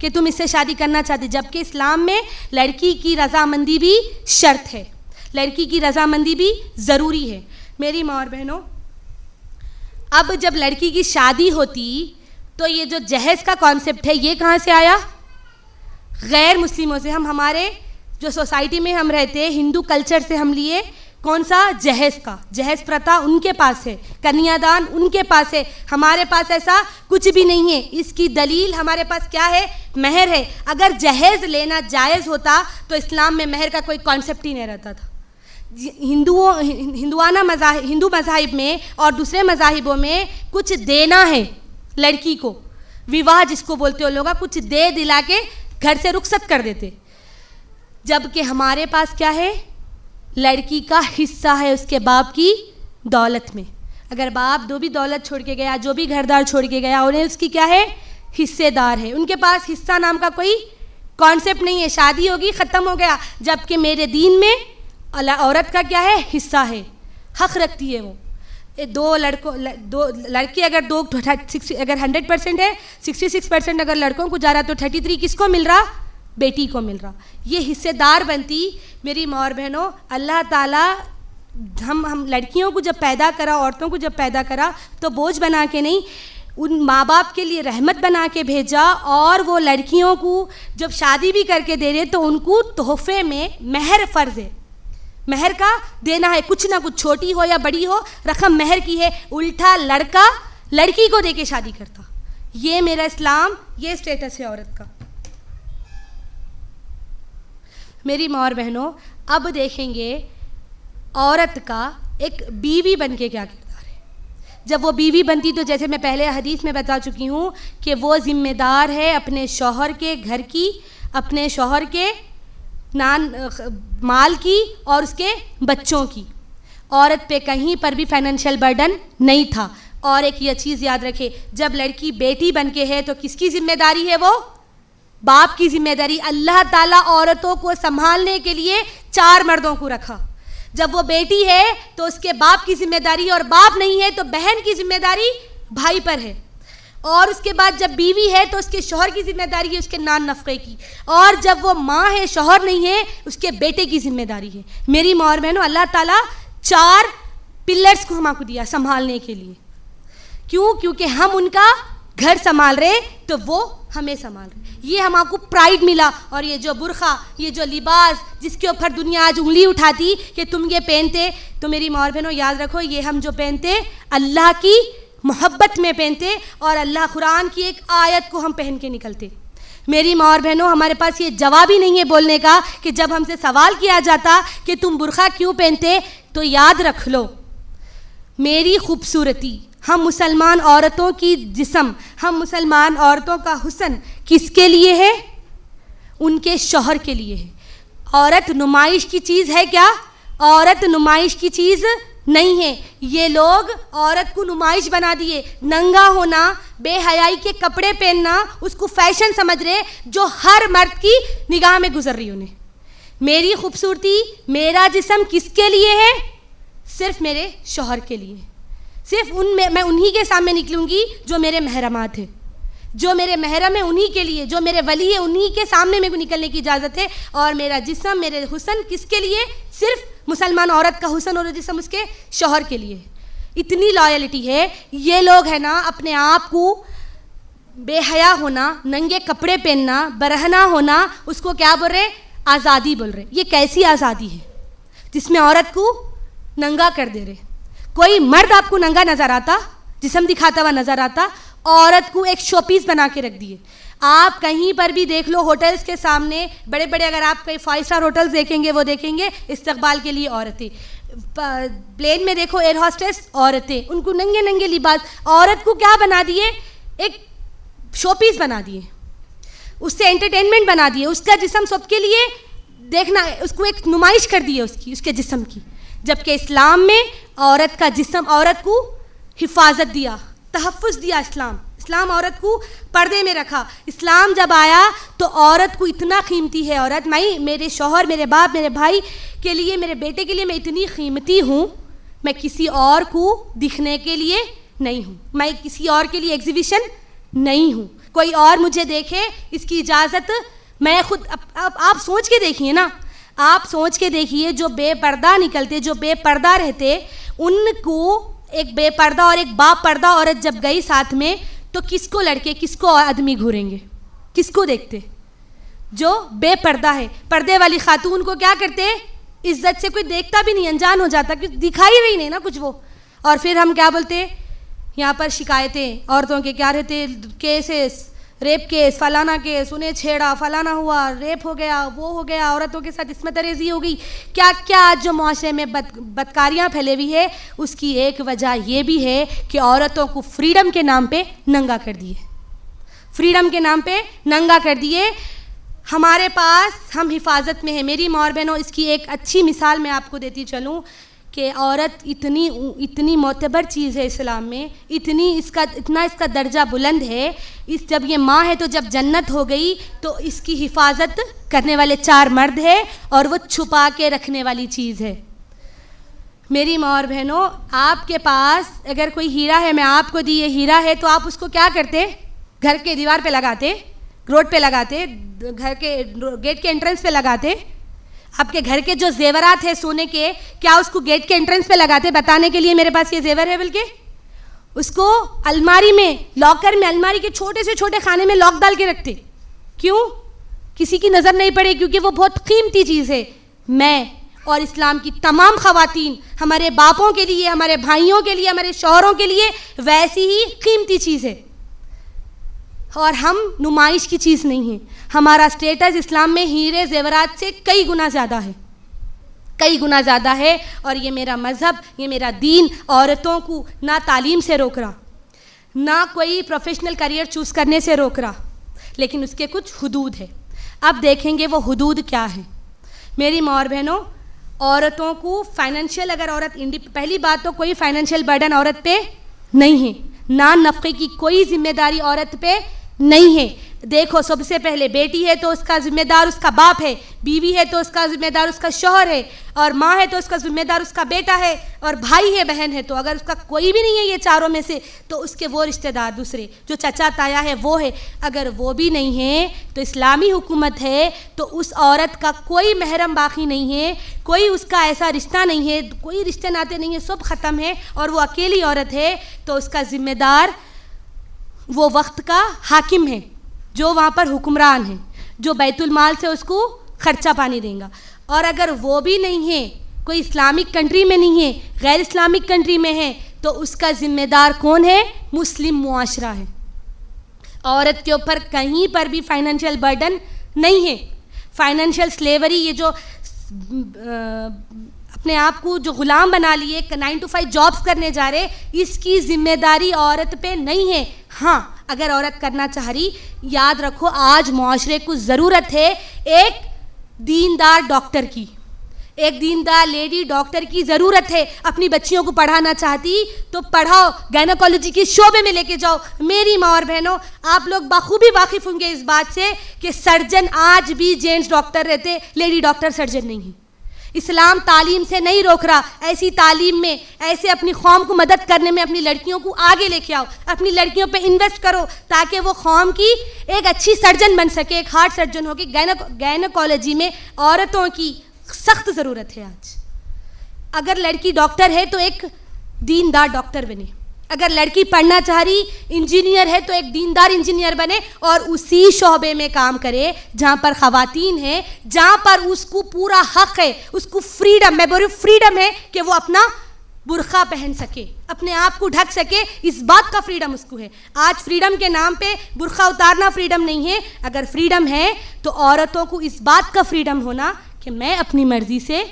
کہ تم اس سے شادی کرنا چاہتے، جبکہ اسلام میں لڑکی کی رضامندی بھی شرط ہے، لڑکی کی رضامندی بھی ضروری ہے. میری ماں اور بہنوں، اب جب لڑکی کی شادی ہوتی تو یہ جو جہیز کا کانسیپٹ ہے یہ کہاں سے آیا؟ غیر مسلموں سے. ہمارے جو سوسائٹی میں ہم رہتے ہندو کلچر سے ہم لیے. کون سا؟ جہیز کا. جہیز پرتھا ان کے پاس ہے، کنیا دان ان کے پاس ہے. ہمارے پاس ایسا کچھ بھی نہیں ہے. اس کی دلیل ہمارے پاس کیا ہے؟ مہر ہے. اگر جہیز لینا جائز ہوتا تو اسلام میں مہر کا کوئی کانسیپٹ ہی نہیں رہتا تھا. ہندو مذاہب میں اور دوسرے مذاہبوں میں کچھ دینا ہے لڑکی کو، وواہ جس کو بولتے ہو لوگ، کچھ دے دلا کے گھر سے رخصت کر دیتے. جبکہ ہمارے پاس کیا ہے؟ لڑکی کا حصہ ہے اس کے باپ کی دولت میں. اگر باپ جو بھی دولت چھوڑ کے گیا، جو بھی گھر دار چھوڑ کے گیا، انہیں اس کی کیا ہے؟ حصے دار ہے. ان کے پاس حصہ نام کا کوئی کانسیپٹ نہیں ہے. شادی ہوگی ختم ہو گیا. جبکہ میرے دین میں عورت کا کیا ہے؟ حصہ ہے، حق رکھتی ہے. وہ دو لڑکی اگر 100% ہے، 66% اگر لڑکوں کو جا رہا تو 33 کس کو مل رہا؟ بیٹی کو مل رہا. یہ حصے دار بنتی. میری ماں اور بہنوں، اللہ تعالیٰ ہم لڑکیوں کو جب پیدا کرا، عورتوں کو جب پیدا کرا تو بوجھ بنا کے نہیں، ان ماں باپ کے لیے رحمت بنا کے بھیجا. اور وہ لڑکیوں کو جب شادی بھی کر کے دے رہے تو ان کو تحفے میں مہر فرض ہے، مہر کا دینا ہے. کچھ نہ کچھ، چھوٹی ہو یا بڑی ہو، رقم مہر کی ہے. الٹا لڑکا لڑکی کو دے کے شادی کرتا. یہ میرا اسلام، یہ اسٹیٹس ہے عورت کا. میری ماں اور بہنوں، اب دیکھیں گے عورت کا ایک بیوی بن کے کیا کردار ہے. جب وہ بیوی بنتی تو جیسے میں پہلے حدیث میں بتا چکی ہوں کہ وہ ذمہ دار ہے اپنے شوہر کے گھر کی، اپنے شوہر کے مال کی اور اس کے بچوں کی. عورت پہ کہیں پر بھی فائنینشیل برڈن نہیں تھا. اور ایک یہ چیز یاد رکھے، جب لڑکی بیٹی بن کے ہے تو کس کی ذمہ داری ہے؟ وہ باپ کی ذمہ داری. اللہ تعالیٰ عورتوں کو سنبھالنے کے لیے 4 مردوں کو رکھا. جب وہ بیٹی ہے تو اس کے باپ کی ذمہ داری، اور باپ نہیں ہے تو بہن کی ذمہ داری بھائی پر ہے. اور اس کے بعد جب بیوی ہے تو اس کے شوہر کی ذمہ داری ہے اس کے نان نفقے کی. اور جب وہ ماں ہے، شوہر نہیں ہے، اس کے بیٹے کی ذمہ داری ہے. میری ماں اور بہنوں، اللہ تعالیٰ 4 پلرز کو ہم کو دیا سنبھالنے کے لیے. کیوں؟ کیونکہ ہم ان کا گھر سنبھال رہے تو وہ ہمیں سنبھال رہے. یہ ہم کو پرائیڈ ملا. اور یہ جو برقع، یہ جو لباس جس کے اوپر دنیا آج انگلی اٹھاتی کہ تم یہ پہنتے، تو میری ماں اور بہنوں یاد رکھو، یہ ہم جو پہنتے اللہ کی محبت میں پہنتے، اور اللہ قرآن کی ایک آیت کو ہم پہن کے نکلتے. میری ماں اور بہنوں، ہمارے پاس یہ جواب ہی نہیں ہے بولنے کا کہ جب ہم سے سوال کیا جاتا کہ تم برقع کیوں پہنتے، تو یاد رکھ لو، میری خوبصورتی ہم مسلمان عورتوں کی جسم، ہم مسلمان عورتوں کا حسن کس کے لیے ہے؟ ان کے شوہر کے لیے ہے۔ عورت نمائش کی چیز ہے کیا؟ عورت نمائش کی چیز نہیں ہے۔ یہ لوگ عورت کو نمائش بنا دیے، ننگا ہونا، بے حیائی کے کپڑے پہننا اس کو فیشن سمجھ رہے، جو ہر مرد کی نگاہ میں گزر رہی انہیں۔ میری خوبصورتی، میرا جسم کس کے لیے ہے؟ صرف میرے شوہر کے لیے۔ صرف میں انہی کے سامنے نکلوں گی جو میرے محرمات ہیں، جو میرے محرم ہے انہی کے لیے، جو میرے ولی ہے انہی کے سامنے میرے کو نکلنے کی اجازت ہے۔ اور میرا جسم، میرے حسن کس کے لیے؟ صرف مسلمان عورت کا حسن اور جسم اس کے شوہر کے لیے۔ اتنی لائلٹی ہے۔ یہ لوگ ہے نا اپنے آپ کو بے حیا ہونا، ننگے کپڑے پہننا، برہنہ ہونا، اس کو کیا بول رہے؟ آزادی بول رہے۔ یہ کیسی آزادی ہے جس میں عورت کو ننگا کر دے رہے؟ کوئی مرد آپ کو ننگا نظر آتا، جسم دکھاتا ہوا نظر آتا؟ عورت کو ایک شو پیس بنا کے رکھ دیے۔ آپ کہیں پر بھی دیکھ لو، ہوٹلز کے سامنے بڑے بڑے، اگر آپ کئی 5 اسٹار ہوٹلز دیکھیں گے، وہ دیکھیں گے استقبال کے لیے عورتیں، پلین میں دیکھو ایئر ہوسٹس عورتیں، ان کو ننگے ننگے لباس۔ عورت کو کیا بنا دیے؟ ایک شو پیس بنا دیے، اس سے انٹرٹینمنٹ بنا دیے، اس کا جسم سب کے لیے دیکھنا، اس کو ایک نمائش کر دی ہے اس کے جسم کی۔ جبکہ اسلام میں عورت کا جسم، عورت کو حفاظت دیا، تحفظ دیا۔ اسلام عورت کو پردے میں رکھا۔ اسلام جب آیا تو عورت کو اتنا قیمتی ہے عورت، میں میرے شوہر، میرے باپ، میرے بھائی کے لیے، میرے بیٹے کے لیے میں اتنی قیمتی ہوں، میں کسی اور کو دکھنے کے لیے نہیں ہوں، میں کسی اور کے لیے ایگزیبیشن نہیں ہوں۔ کوئی اور مجھے دیکھے اس کی اجازت میں خود، آپ سوچ کے دیکھیے نا، آپ سوچ کے دیکھیے، جو بے پردہ نکلتے، جو بے پردہ رہتے، ان کو ایک بے پردہ اور ایک با پردہ عورت جب گئی ساتھ میں، تو کس کو لڑکے، کس کو آدمی گھوریں گے؟ کس کو دیکھتے؟ جو بے پردہ ہے۔ پردے والی خاتون کو کیا کرتے؟ عزت سے کوئی دیکھتا بھی نہیں، انجان ہو جاتا، کچھ دکھائی رہی نہیں نا کچھ وہ۔ اور پھر ہم کیا بولتے؟ یہاں پر شکایتیں عورتوں کے کیا رہتے؟ کیسز، ریپ کیس، فلانا کیس، انہیں چھیڑا، فلانا ہوا، ریپ ہو گیا، وہ ہو گیا، عورتوں کے ساتھ عصمت ریزی ہو گئی، کیا کیا آج جو معاشرے میں بدکاریاں پھیلے ہوئی ہے، اس کی ایک وجہ یہ بھی ہے کہ عورتوں کو فریڈم کے نام پہ ننگا کر دیے، فریڈم کے نام پہ ننگا کر دیے۔ ہمارے پاس، ہم حفاظت میں ہیں میری ماں اور بہنوں۔ اس کی ایک اچھی مثال میں آپ کو دیتی چلوں کہ عورت اتنی معتبر چیز ہے اسلام میں، اتنا اس کا درجہ بلند ہے۔ جب یہ ماں ہے تو جب جنت ہو گئی تو اس کی حفاظت کرنے والے 4 مرد ہیں، اور وہ چھپا کے رکھنے والی چیز ہے۔ میری ماں اور بہنوں، آپ کے پاس اگر کوئی ہیرا ہے، میں آپ کو دی یہ ہیرا ہے، تو آپ اس کو کیا کرتے؟ گھر کے دیوار پہ لگاتے، روڈ پہ لگاتے، گھر کے گیٹ کے انٹرنس پہ لگاتے؟ آپ کے گھر کے جو زیورات ہیں سونے کے، کیا اس کو گیٹ کے انٹرنس پہ لگاتے بتانے کے لیے میرے پاس یہ زیور ہے؟ بلکہ اس کو الماری میں، لاکر میں، الماری کے چھوٹے سے چھوٹے خانے میں لاک ڈال کے رکھتے۔ کیوں؟ کسی کی نظر نہیں پڑے، کیونکہ وہ بہت قیمتی چیز ہے۔ میں اور اسلام کی تمام خواتین، ہمارے باپوں کے لیے، ہمارے بھائیوں کے لیے، ہمارے شوہروں کے لیے ویسی ہی قیمتی چیز ہے، اور ہم نمائش کی چیز نہیں ہیں۔ ہمارا اسٹیٹس اسلام میں ہیرے زیورات سے کئی گنا زیادہ ہے، کئی گنا زیادہ ہے۔ اور یہ میرا مذہب، یہ میرا دین عورتوں کو نہ تعلیم سے روک رہا، نہ کوئی پروفیشنل کریئر چوز کرنے سے روک رہا، لیکن اس کے کچھ حدود ہے۔ اب دیکھیں گے وہ حدود کیا ہیں۔ میری ماں اور بہنوں، عورتوں کو فائنینشیل، اگر عورت پہلی بات تو کوئی فائنینشیل برڈن عورت پہ نہیں ہے، نان نفقے کی کوئی ذمہ داری عورت پہ نہیں ہے۔ دیکھو، سب سے پہلے بیٹی ہے تو اس کا ذمہ دار اس کا باپ ہے، بیوی ہے تو اس کا ذمہ دار اس کا شوہر ہے، اور ماں ہے تو اس کا ذمہ دار اس کا بیٹا ہے، اور بھائی ہے، بہن ہے۔ تو اگر اس کا کوئی بھی نہیں ہے یہ چاروں میں سے، تو اس کے وہ رشتہ دار دوسرے جو چچا تایا ہے وہ ہے۔ اگر وہ بھی نہیں ہے تو اسلامی حکومت ہے، تو اس عورت کا کوئی محرم باقی نہیں ہے، کوئی اس کا ایسا رشتہ نہیں ہے، کوئی رشتے ناتے نہیں ہے، سب ختم ہے، اور وہ اکیلی عورت ہے۔ تو اس کا ذمہ دار وہ وقت کا حاکم ہے، جو وہاں پر حکمران ہے، جو بیت المال سے اس کو خرچہ پانی دیں گا۔ اور اگر وہ بھی نہیں ہے، کوئی اسلامک کنٹری میں نہیں ہے، غیر اسلامک کنٹری میں ہے، تو اس کا ذمہ دار کون ہے؟ مسلم معاشرہ ہے۔ عورت کے اوپر کہیں پر بھی فائنینشیل برڈن نہیں ہے۔ فائنینشیل سلیوری، یہ جو اپنے آپ کو جو غلام بنا لیے 9 to 5 جابس کرنے جا رہے, اس کی ذمہ داری عورت پہ نہیں ہے. ہاں اگر عورت کرنا چاہ رہی, یاد رکھو آج معاشرے کو ضرورت ہے ایک دیندار ڈاکٹر کی, ایک دیندار لیڈی ڈاکٹر کی ضرورت ہے. اپنی بچیوں کو پڑھانا چاہتی تو پڑھاؤ, گائنیکالوجی کے شعبے میں لے کے جاؤ. میری ماں اور بہنوں, آپ لوگ بخوبی واقف ہوں گے اس بات سے کہ سرجن آج بھی جینٹس ڈاکٹر رہتے, لیڈی ڈاکٹر سرجن نہیں ہے. اسلام تعلیم سے نہیں روک رہا, ایسی تعلیم میں, ایسے اپنی قوم کو مدد کرنے میں اپنی لڑکیوں کو آگے لے کے آؤ, اپنی لڑکیوں پہ انویسٹ کرو تاکہ وہ قوم کی ایک اچھی سرجن بن سکے, ایک ہارٹ سرجن ہوگی. گائنیکالوجی میں عورتوں کی سخت ضرورت ہے آج. اگر لڑکی ڈاکٹر ہے تو ایک دیندار ڈاکٹر بنے, اگر لڑکی پڑھنا چاہ رہی انجینئر ہے تو ایک دیندار انجینئر بنے اور اسی شعبے میں کام کرے جہاں پر خواتین ہیں, جہاں پر اس کو پورا حق ہے, اس کو فریڈم, میں بول فریڈم ہے کہ وہ اپنا برقع پہن سکے, اپنے آپ کو ڈھک سکے, اس بات کا فریڈم اس کو ہے. آج فریڈم کے نام پہ برقع اتارنا فریڈم نہیں ہے. اگر فریڈم ہے تو عورتوں کو اس بات کا فریڈم ہونا کہ میں اپنی مرضی سے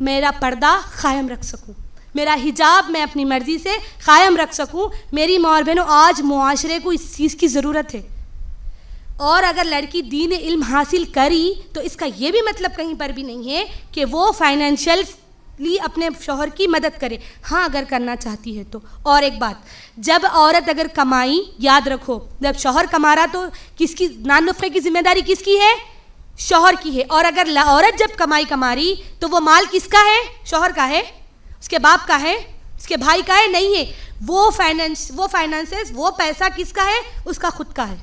میرا پردہ قائم رکھ سکوں, میرا حجاب میں اپنی مرضی سے قائم رکھ سکوں. میری ماں اور بہنوں, آج معاشرے کو اس چیز کی ضرورت ہے. اور اگر لڑکی دین علم حاصل کری تو اس کا یہ بھی مطلب کہیں پر بھی نہیں ہے کہ وہ فائنینشلی اپنے شوہر کی مدد کرے. ہاں اگر کرنا چاہتی ہے تو. اور ایک بات, جب عورت اگر کمائی, یاد رکھو جب شوہر کما رہا تو کس کی نان نفقے کی ذمہ داری کس کی ہے؟ شوہر کی ہے. اور اگر عورت جب کما رہی تو وہ مال کس کا ہے؟ شوہر کا ہے, اس کے باپ کا ہے, اس کے بھائی کا ہے؟ نہیں ہے. وہ فائنانسز, وہ پیسہ کس کا ہے؟ اس کا خود کا ہے.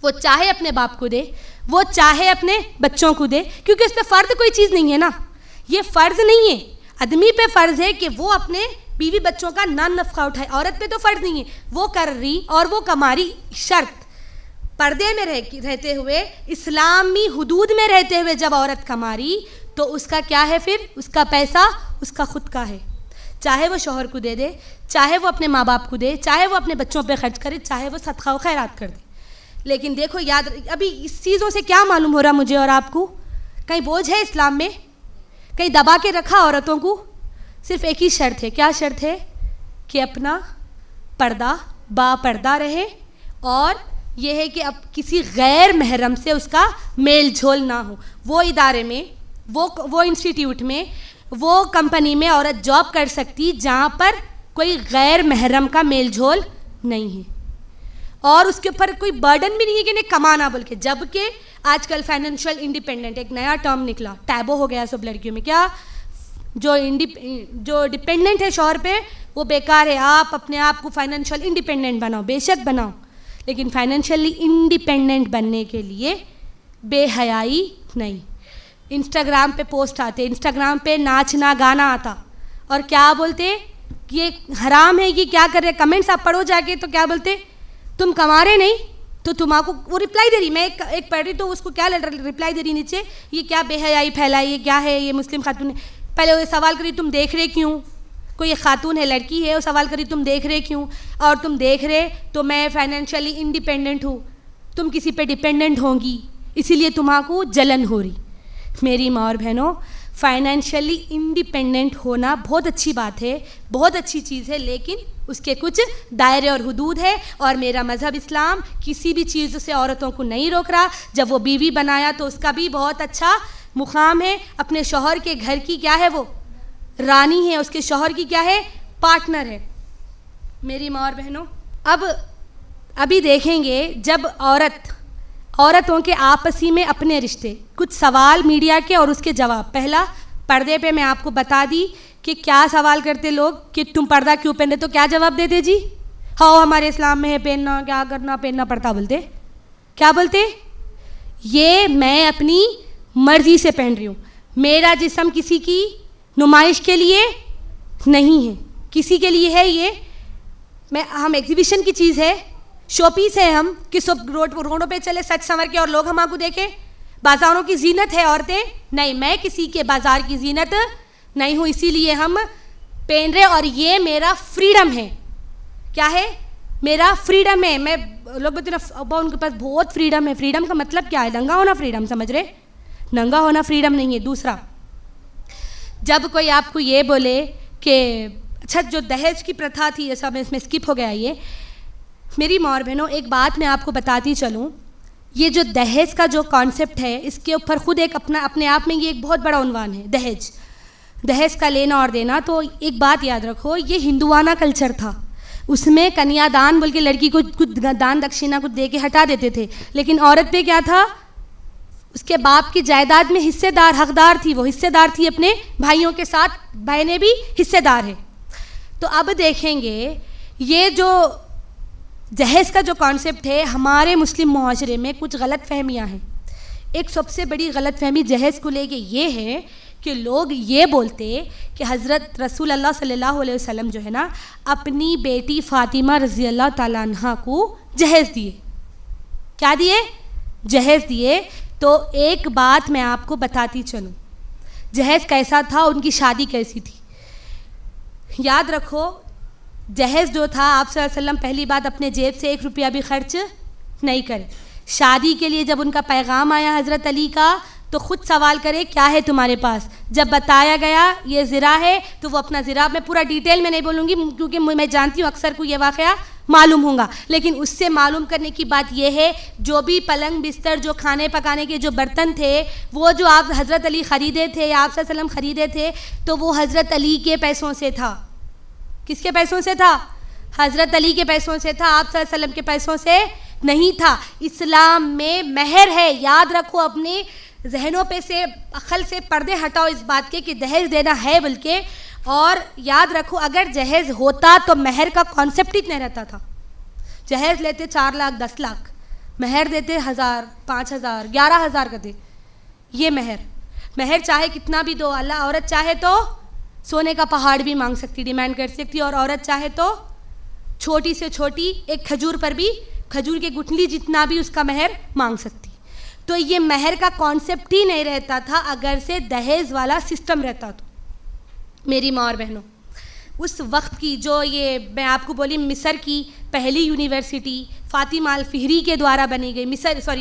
وہ چاہے اپنے باپ کو دے, وہ چاہے اپنے بچوں کو دے, کیونکہ اس پہ فرض کوئی چیز نہیں ہے نا, یہ فرض نہیں ہے. آدمی پہ فرض ہے کہ وہ اپنے بیوی بچوں کا نان نفقہ اٹھائے, عورت پہ تو فرض نہیں ہے. وہ کر رہی اور وہ کما رہی, شرط پردے میں رہتے ہوئے, اسلامی حدود میں رہتے ہوئے جب عورت کما رہی تو اس کا کیا ہے؟ پھر اس کا پیسہ اس کا خود کا ہے. چاہے وہ شوہر کو دے دے, چاہے وہ اپنے ماں باپ کو دے, چاہے وہ اپنے بچوں پہ خرچ کرے, چاہے وہ صدقہ و خیرات کر دے. لیکن دیکھو یاد, ابھی اس چیزوں سے کیا معلوم ہو رہا مجھے اور آپ کو؟ کہیں بوجھ ہے اسلام میں؟ کہیں دبا کے رکھا عورتوں کو؟ صرف ایک ہی شرط ہے. کیا شرط ہے؟ کہ اپنا پردہ با پردہ رہے, اور یہ ہے کہ اب کسی غیر محرم سے اس کا میل جھول نہ ہو. وہ ادارے میں, وہ انسٹیٹیوٹ میں, وہ کمپنی میں عورت جاب کر سکتی جہاں پر کوئی غیر محرم کا میل جھول نہیں ہے, اور اس کے اوپر کوئی برڈن بھی نہیں ہے کہ نہیں کمانا بول کے. جب کہ آج کل فائنینشیل انڈیپینڈنٹ ایک نیا ٹرم نکلا, ٹیبو ہو گیا سب لڑکیوں میں. کیا جو ڈپینڈنٹ ہے شوہر پہ وہ بیکار ہے. آپ اپنے آپ کو فائنینشیل انڈیپینڈنٹ بناؤ, بے شک بناؤ, لیکن فائنینشیلی انڈیپینڈنٹ بننے کے لیے بے حیائی نہیں. انسٹاگرام پہ پوسٹ آتے, انسٹاگرام پہ ناچنا گانا آتا, اور کیا بولتے؟ یہ حرام ہے, یہ کیا کر رہے؟ کمنٹس آپ پڑھو جا کے تو کیا بولتے؟ تم کما رہے نہیں تو تم کو وہ رپلائی دے رہی, میں ایک پڑھ رہی تو اس کو کیا رپلائی دے رہی نیچے, یہ کیا بے حیائی پھیلائی, یہ کیا ہے, یہ مسلم خاتون ہے. پہلے وہ سوال کری تم دیکھ رہے کیوں؟ کوئی خاتون ہے, لڑکی ہے, وہ سوال کری تم دیکھ رہے کیوں؟ اور تم دیکھ رہے تو میں فائنینشیلی انڈیپینڈنٹ ہوں, تم کسی پہ ڈیپینڈنٹ ہوں گی, اسی لیے تمہاں کو جلن ہو رہی. میری ماں اور بہنوں, فائنینشیلی انڈیپینڈنٹ ہونا بہت اچھی بات ہے, بہت اچھی چیز ہے, لیکن اس کے کچھ دائرے اور حدود ہے. اور میرا مذہب اسلام کسی بھی چیز سے عورتوں کو نہیں روک رہا. جب وہ بیوی بنایا تو اس کا بھی بہت اچھا مقام ہے, اپنے شوہر کے گھر کی کیا ہے, وہ رانی ہے, اس کے شوہر کی کیا ہے, پارٹنر ہے. میری ماں اور بہنوں, ابھی دیکھیں گے جب عورتوں کے آپسی میں اپنے رشتے, کچھ سوال میڈیا کے اور اس کے جواب. پہلا, پردے پہ میں آپ کو بتا دی کہ کیا سوال کرتے لوگ کہ تم پردہ کیوں پہنتے, تو کیا جواب دیتے؟ جی ہاؤ ہمارے اسلام میں ہے پہننا, کیا کرنا, پہننا پڑتا. بولتے کیا بولتے؟ یہ میں اپنی مرضی سے پہن رہی ہوں, میرا جسم کسی کی نمائش کے لیے نہیں ہے, کسی کے لیے ہے یہ, ہم ایگزیبیشن کی چیز ہے, شو پیس ہے ہم, کہ سب روڈوں پہ چلے سچ سنور کے اور لوگ ہم کو دیکھیں. بازاروں کی زینت ہے عورتیں نہیں, میں کسی کے بازار کی زینت نہیں ہوں, اسی لیے ہم پہن رہے, اور یہ میرا فریڈم ہے. کیا ہے؟ میرا فریڈم ہے. میں لوگ بولتے ہیں ان کے پاس بہت فریڈم ہے. فریڈم کا مطلب کیا ہے؟ ننگا ہونا فریڈم, سمجھ رہے؟ ننگا ہونا فریڈم نہیں ہے. دوسرا, جب کوئی آپ کو یہ بولے کہ اچھا جو دہیج کی پرتھا تھی، یہ سب اس میں اسکپ ہو گیا، یہ میری ماں اور بہنوں ایک بات میں آپ کو بتاتی چلوں، یہ جو دہیج کا جو کانسیپٹ ہے اس کے اوپر خود ایک اپنے آپ میں یہ ایک بہت بڑا عنوان ہے، دہیج کا لینا اور دینا. تو ایک بات یاد رکھو، یہ ہندوانہ کلچر تھا، اس میں کنیا دان بول کے لڑکی کو کچھ دان دکشینہ کچھ دے کے ہٹا دیتے تھے، لیکن عورت پہ کیا تھا، اس کے باپ کی جائیداد میں حصے دار حقدار تھی، وہ حصے دار تھی اپنے بھائیوں کے ساتھ، بہنیں بھی حصے دار ہیں. تو اب دیکھیں گے یہ جو جہیز کا جو کانسیپٹ ہے ہمارے مسلم معاشرے میں کچھ غلط فہمیاں ہیں. ایک سب سے بڑی غلط فہمی جہیز کو لے کے یہ ہے کہ لوگ یہ بولتے کہ حضرت رسول اللہ صلی اللہ علیہ وسلم جو ہے نا اپنی بیٹی فاطمہ رضی اللہ تعالیٰ عنہ کو جہیز دیے. کیا دیے؟ جہیز دیے. تو ایک بات میں آپ کو بتاتی چلوں، جہیز کیسا تھا، ان کی شادی کیسی تھی. یاد رکھو جہیز جو تھا آپ صلی اللہ علیہ وسلم پہلی بات اپنے جیب سے 1 روپیہ بھی خرچ نہیں کرے. شادی کے لیے جب ان کا پیغام آیا حضرت علی کا تو خود سوال کرے کیا ہے تمہارے پاس. جب بتایا گیا یہ زرہ ہے تو وہ اپنا زرہ، میں پورا ڈیٹیل میں نہیں بولوں گی کیونکہ میں جانتی ہوں اکثر کو یہ واقعہ معلوم ہوگا، لیکن اس سے معلوم کرنے کی بات یہ ہے جو بھی پلنگ بستر، جو کھانے پکانے کے جو برتن تھے وہ جو آپ حضرت علی خریدے تھے یا آپ صلی اللہ علیہ وسلم خریدے تھے تو وہ حضرت علی کے پیسوں سے تھا. کس کے پیسوں سے تھا؟ حضرت علی کے پیسوں سے تھا، آپ صلی اللہ علیہ وسلم کے پیسوں سے نہیں تھا. اسلام میں مہر ہے، یاد رکھو، اپنے ذہنوں پہ سے عقل سے پردے ہٹاؤ اس بات کے کہ دہیز دینا ہے بلکہ. اور یاد رکھو اگر جہیز ہوتا تو مہر کا کانسیپٹ ہی نہیں رہتا تھا. جہیز لیتے 4 لاکھ 10 لاکھ، مہر دیتے 1000 5000 11000 کا دے. یہ مہر چاہے کتنا بھی دو، اللہ عورت چاہے تو سونے کا پہاڑ بھی مانگ سکتی، ڈیمانڈ کر سکتی، اور عورت چاہے تو چھوٹی سے چھوٹی ایک کھجور پر بھی، کھجور کے گٹھلی جتنا بھی اس کا مہر مانگ سکتی. تو یہ مہر کا کانسیپٹ ہی نہیں رہتا تھا اگر سے دہیز والا سسٹم رہتا تو. میری ماں اور بہنوں، اس وقت کی جو یہ میں آپ کو بولی مصر کی پہلی یونیورسٹی فاطمہ الفہری کے دوارا بنی گئی،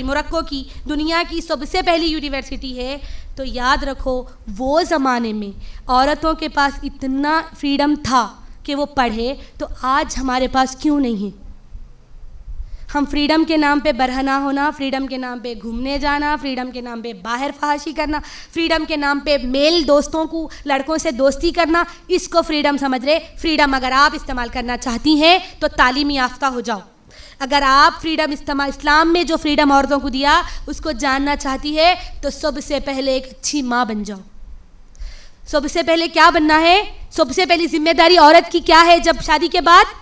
موروکو کی دنیا کی سب سے پہلی یونیورسٹی ہے. تو یاد رکھو وہ زمانے میں عورتوں کے پاس اتنا فریڈم تھا کہ وہ پڑھے، تو آج ہمارے پاس کیوں نہیں ہے؟ ہم فریڈم کے نام پہ برہنہ ہونا، فریڈم کے نام پہ گھومنے جانا، فریڈم کے نام پہ باہر فحاشی کرنا، فریڈم کے نام پہ میل دوستوں کو لڑکوں سے دوستی کرنا، اس کو فریڈم سمجھ رہے. فریڈم اگر آپ استعمال کرنا چاہتی ہیں تو تعلیم یافتہ ہو جاؤ. اگر آپ فریڈم اسلام میں جو فریڈم عورتوں کو دیا اس کو جاننا چاہتی ہے تو سب سے پہلے ایک اچھی ماں بن جاؤ. سب سے پہلے کیا بننا ہے؟ سب سے پہلی ذمہ داری عورت کی کیا ہے جب شادی کے بعد؟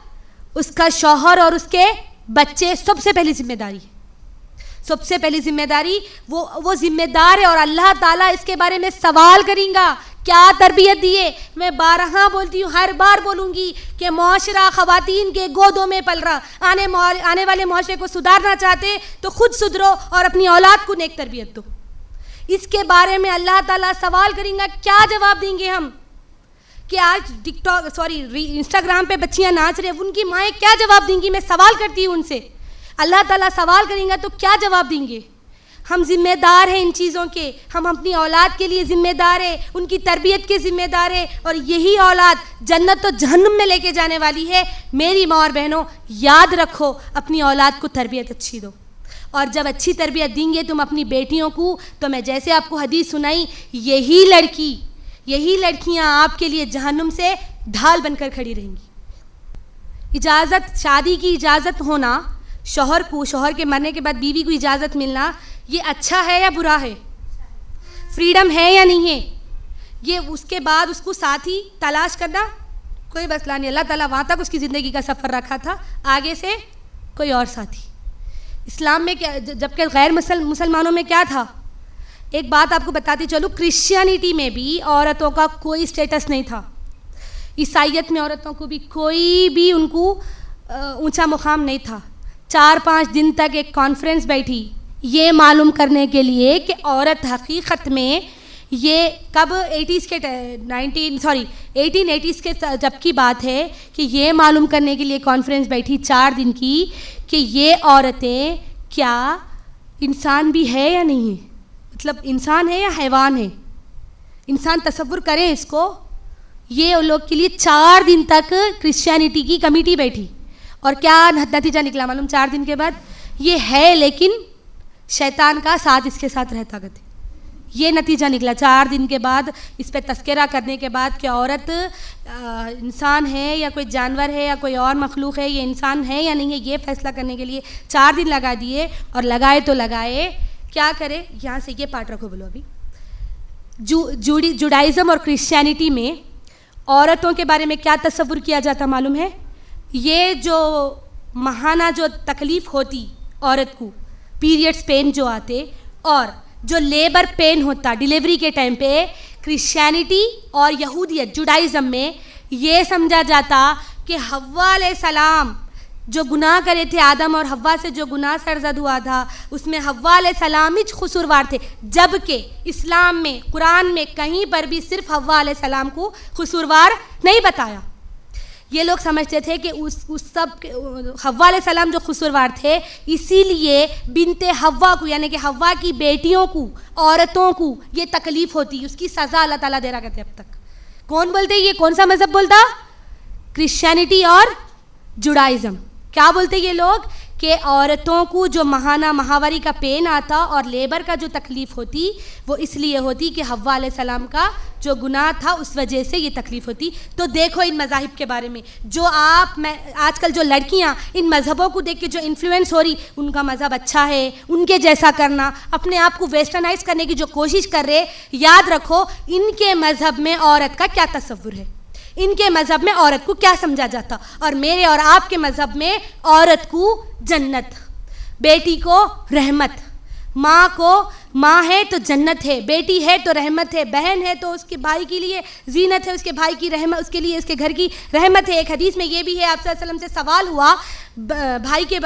اس کا شوہر اور اس کے بچے سب سے پہلی ذمہ داری ہے. سب سے پہلی ذمہ داری وہ ذمہ دار ہے اور اللہ تعالیٰ اس کے بارے میں سوال کریں گا کیا تربیت دیے. میں بارہا بولتی ہوں، ہر بار بولوں گی کہ معاشرہ خواتین کے گودوں میں پل رہا. آنے والے معاشرے کو سدھارنا چاہتے تو خود سدھرو اور اپنی اولاد کو نیک تربیت دو. اس کے بارے میں اللہ تعالیٰ سوال کریں گا. کیا جواب دیں گے ہم کہ آج انسٹاگرام پہ بچیاں ناچ رہے، ان کی مائیں کیا جواب دیں گی؟ میں سوال کرتی ہوں ان سے. اللہ تعالیٰ سوال کریں گا تو کیا جواب دیں گے؟ ہم ذمہ دار ہیں ان چیزوں کے، ہم اپنی اولاد کے لیے ذمہ دار ہیں، ان کی تربیت کے ذمہ دار ہیں، اور یہی اولاد جنت و جہنم میں لے کے جانے والی ہے. میری ماں اور بہنوں یاد رکھو اپنی اولاد کو تربیت اچھی دو، اور جب اچھی تربیت دیں گے تم اپنی بیٹیوں کو تو میں جیسے آپ کو حدیث سنائی، یہی لڑکیاں آپ کے لیے جہنم سے ڈھال بن کر کھڑی رہیں گی. شادی کی اجازت ہونا، شوہر کے مرنے کے بعد بیوی کو اجازت ملنا، یہ اچھا ہے یا برا ہے؟ فریڈم ہے یا نہیں ہے؟ یہ اس کے بعد اس کو ساتھی تلاش کرنا کوئی مسئلہ نہیں. اللہ تعالیٰ وہاں تک اس کی زندگی کا سفر رکھا تھا، آگے سے کوئی اور ساتھی. اسلام میں کیا، جبکہ غیر مسلمانوں میں کیا تھا؟ ایک بات آپ کو بتاتی چلو، کرسچینٹی میں بھی عورتوں کا کوئی اسٹیٹس نہیں تھا. عیسائیت میں عورتوں کو بھی کوئی بھی ان کو اونچا مقام نہیں تھا. 4-5 دن تک ایک کانفرنس بیٹھی یہ معلوم کرنے کے لیے کہ عورت حقیقت میں، یہ کب 1880s کے جب کی بات ہے کہ یہ معلوم کرنے کے لیے کانفرنس بیٹھی 4 دن کی کہ یہ عورتیں کیا انسان بھی ہے یا نہیں ہے، مطلب انسان ہے یا حیوان ہے. انسان تصور کریں اس کو, یہ ان لوگ کے لیے 4 دن تک کرسچینٹی کی کمیٹی بیٹھی, اور کیا نتیجہ نکلا معلوم؟ 4 دن کے بعد یہ ہے لیکن شیطان کا ساتھ اس کے ساتھ رہتا گتے, یہ نتیجہ نکلا 4 دن کے بعد. اس پہ تذکرہ کرنے کے بعد کہ عورت انسان ہے یا کوئی جانور ہے یا کوئی اور مخلوق ہے, یہ انسان ہے یا نہیں ہے, یہ فیصلہ کرنے کے لیے 4 دن لگا دیے. اور لگائے تو لگائے, کیا کرے؟ یہاں سے یہ پارٹ رکھو بولو ابھی. جوڈائزم اور کرسچینٹی میں عورتوں کے بارے میں کیا تصور کیا جاتا معلوم ہے؟ یہ جو ماہانہ جو تکلیف ہوتی عورت کو, پیریڈس پین جو آتے, اور جو لیبر پین ہوتا ڈیلیوری کے ٹائم پہ, کرسچینٹی اور یہودیت جوڈائزم میں یہ سمجھا جاتا کہ حوا علیہ السلام جو گناہ کرے تھے, آدم اور حوا سے جو گناہ سرزد ہوا تھا, اس میں حوا علیہ السلام ہی قصوروار تھے, جبکہ اسلام میں قرآن میں کہیں پر بھی صرف حوا علیہ السلام کو قصوروار نہیں بتایا. یہ لوگ سمجھتے تھے کہ اس سب حوا علیہ السلام جو قصوروار تھے, اسی لیے بنت حوا کو یعنی کہ حوا کی بیٹیوں کو, عورتوں کو یہ تکلیف ہوتی, اس کی سزا اللہ تعالیٰ دے رہا کرتے. اب تک کون بولتے؟ یہ کون سا مذہب بولتا؟ کرسچینٹی اور جوڈائزم. کیا بولتے یہ لوگ؟ کہ عورتوں کو جو ماہواری کا پین آتا اور لیبر کا جو تکلیف ہوتی, وہ اس لیے ہوتی کہ حوا علیہ السلام کا جو گناہ تھا اس وجہ سے یہ تکلیف ہوتی. تو دیکھو ان مذاہب کے بارے میں, جو آج کل جو لڑکیاں ان مذہبوں کو دیکھ کے جو انفلوئنس ہو رہی, ان کا مذہب اچھا ہے, ان کے جیسا کرنا, اپنے آپ کو ویسٹرنائز کرنے کی جو کوشش کر رہے, یاد رکھو ان کے مذہب میں عورت کا کیا تصور ہے, ان کے مذہب میں عورت کو کیا سمجھا جاتا. اور میرے اور آپ کے مذہب میں عورت کو جنت, بیٹی کو رحمت, ماں کو ماں ہے تو جنت ہے, بیٹی ہے تو رحمت ہے, بہن ہے تو اس کے بھائی کے لیے زینت ہے, اس کے بھائی کی رحمت, اس کے لیے اس کے گھر کی رحمت ہے. ایک حدیث میں یہ بھی ہے, آپ صلی اللہ علیہ وسلم سے سوال ہوا, بھائی کے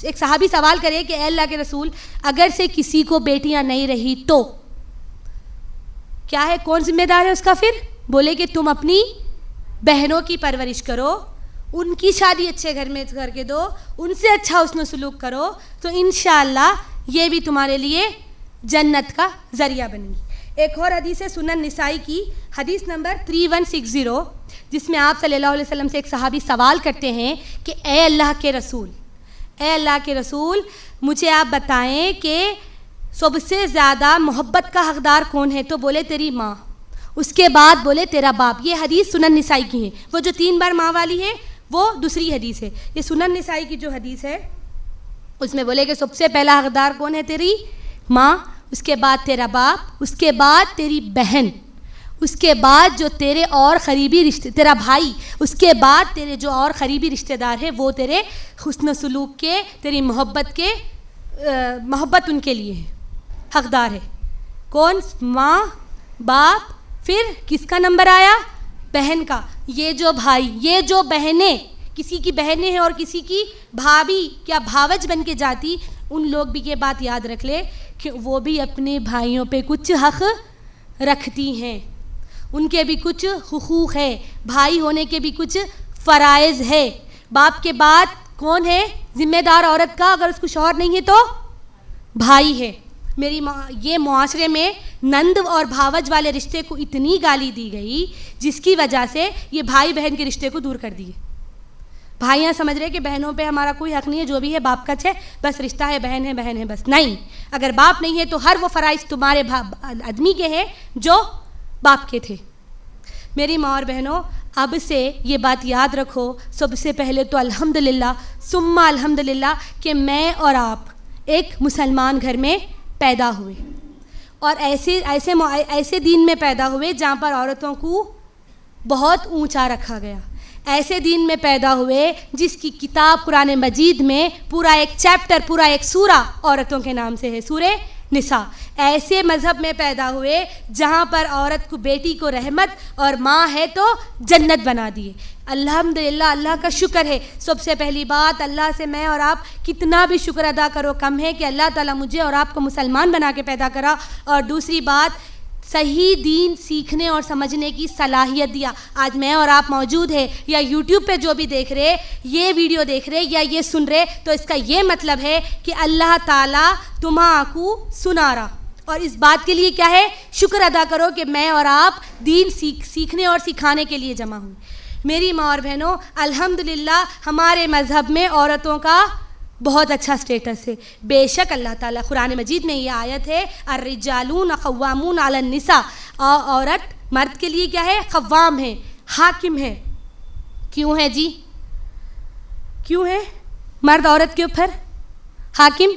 ایک صحابی سوال کرے کہ اے اللہ کے رسول, اگر سے کسی کو بیٹیاں نہیں رہی تو کیا ہے, کون ذمہ دار ہے اس کا؟ پھر بولے کہ تم اپنی بہنوں کی پرورش کرو, ان کی شادی اچھے گھر میں کر کے دو, ان سے اچھا حسن و سلوک کرو, تو انشاءاللہ یہ بھی تمہارے لیے جنت کا ذریعہ بنے گی. ایک اور حدیث ہے سنن نسائی کی, حدیث نمبر 3160, جس میں آپ صلی اللہ علیہ وسلم سے ایک صحابی سوال کرتے ہیں کہ اے اللہ کے رسول, اے اللہ کے رسول, مجھے آپ بتائیں کہ سب سے زیادہ محبت کا حقدار کون ہے؟ تو بولے تیری ماں, اس کے بعد بولے تیرا باپ. یہ حدیث سنن نسائی کی ہے, وہ جو 3 بار ماں والی ہے وہ دوسری حدیث ہے. یہ سنن نسائی کی جو حدیث ہے اس میں بولے کہ سب سے پہلا حقدار کون ہے؟ تیری ماں, اس کے بعد تیرا باپ, اس کے بعد تیری بہن, اس کے بعد جو تیرے اور قریبی رشتے, تیرا بھائی, اس کے بعد تیرے جو اور قریبی رشتے دار ہیں وہ تیرے حسن و سلوک کے, تیری محبت کے, محبت ان کے لیے ہے, حقدار ہے. کون؟ ماں, باپ, پھر کس کا نمبر آیا؟ بہن کا. یہ جو بھائی, یہ جو بہنیں, کسی کی بہنیں ہیں اور کسی کی بھابھی یا بھاوج بن کے جاتی, ان لوگ بھی یہ بات یاد رکھ لے کہ وہ بھی اپنے بھائیوں پہ کچھ حق رکھتی ہیں, ان کے بھی کچھ حقوق ہے, بھائی ہونے کے بھی کچھ فرائض ہے. باپ کے بعد کون ہے ذمہ دار عورت کا؟ اگر اس کو شوہر نہیں ہے تو بھائی ہے. میری یہ معاشرے میں نند اور بھاوج والے رشتے کو اتنی گالی دی گئی جس کی وجہ سے یہ بھائی بہن کے رشتے کو دور کر دیے. بھائیاں سمجھ رہے کہ بہنوں پہ ہمارا کوئی حق نہیں ہے, جو بھی ہے باپ کا ہے, بس رشتہ ہے, بہن ہے بس. نہیں, اگر باپ نہیں ہے تو ہر وہ فرائض تمہارے آدمی کے ہیں جو باپ کے تھے. میری ماں اور بہنوں, اب سے یہ بات یاد رکھو, سب سے پہلے تو الحمدللہ ثم الحمدللہ کہ میں اور آپ ایک مسلمان گھر میں پیدا ہوئے, اور ایسے دین میں پیدا ہوئے جہاں پر عورتوں کو بہت اونچا رکھا گیا. ایسے دین میں پیدا ہوئے جس کی کتاب قرآن مجید میں پورا ایک چیپٹر, پورا ایک سورہ عورتوں کے نام سے ہے, سورہ نساء. ایسے مذہب میں پیدا ہوئے جہاں پر عورت کو, بیٹی کو رحمت اور ماں ہے تو جنت بنا دیے. الحمدللہ, اللہ کا شکر ہے. سب سے پہلی بات, اللہ سے میں اور آپ کتنا بھی شکر ادا کرو کم ہے کہ اللہ تعالیٰ مجھے اور آپ کو مسلمان بنا کے پیدا کرا. اور دوسری بات, صحیح دین سیکھنے اور سمجھنے کی صلاحیت دیا. آج میں اور آپ موجود ہے, یا یوٹیوب پہ جو بھی دیکھ رہے, یہ ویڈیو دیکھ رہے یا یہ سن رہے, تو اس کا یہ مطلب ہے کہ اللہ تعالیٰ تمہاں کو سنا رہا, اور اس بات کے لیے کیا ہے شکر ادا کرو کہ میں اور آپ دین سیکھنے اور سکھانے کے لیے جمع ہوں. میری ماں اور بہنوں الحمدللہ ہمارے مذہب میں عورتوں کا بہت اچھا سٹیٹس ہے. بے شک اللہ تعالیٰ قرآن مجید میں یہ آیت ہے الرجالون قوامون علی النساء، عورت مرد کے لیے کیا ہے قوام ہے، حاکم ہے. کیوں ہے جی؟ کیوں ہے مرد عورت کے اوپر حاکم؟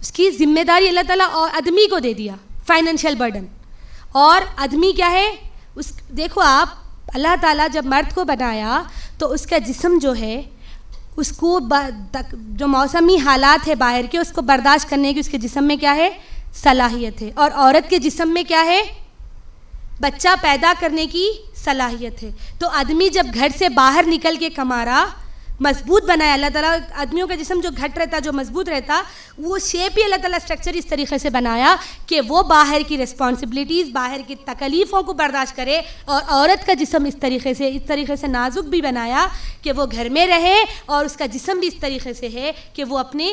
اس کی ذمہ داری اللہ تعالیٰ آدمی کو دے دیا، فائنینشیل برڈن. اور آدمی کیا ہے دیکھو آپ، اللہ تعالیٰ جب مرد کو بنایا تو اس کا جسم جو ہے اس کو جو موسمی حالات ہے باہر کے اس کو برداشت کرنے کی اس کے جسم میں کیا ہے صلاحیت ہے. اور عورت کے جسم میں کیا ہے بچہ پیدا کرنے کی صلاحیت ہے. تو آدمی جب گھر سے باہر نکل کے کما رہا مضبوط بنایا اللہ تعالیٰ. آدمیوں کا جسم جو گھٹ رہتا جو مضبوط رہتا وہ شیپ ہی اللہ تعالیٰ اسٹرکچر اس طریقے سے بنایا کہ وہ باہر کی رسپانسبلٹیز باہر کی تکلیفوں کو برداشت کرے. اور عورت کا جسم اس طریقے سے نازک بھی بنایا کہ وہ گھر میں رہے اور اس کا جسم بھی اس طریقے سے ہے کہ وہ اپنے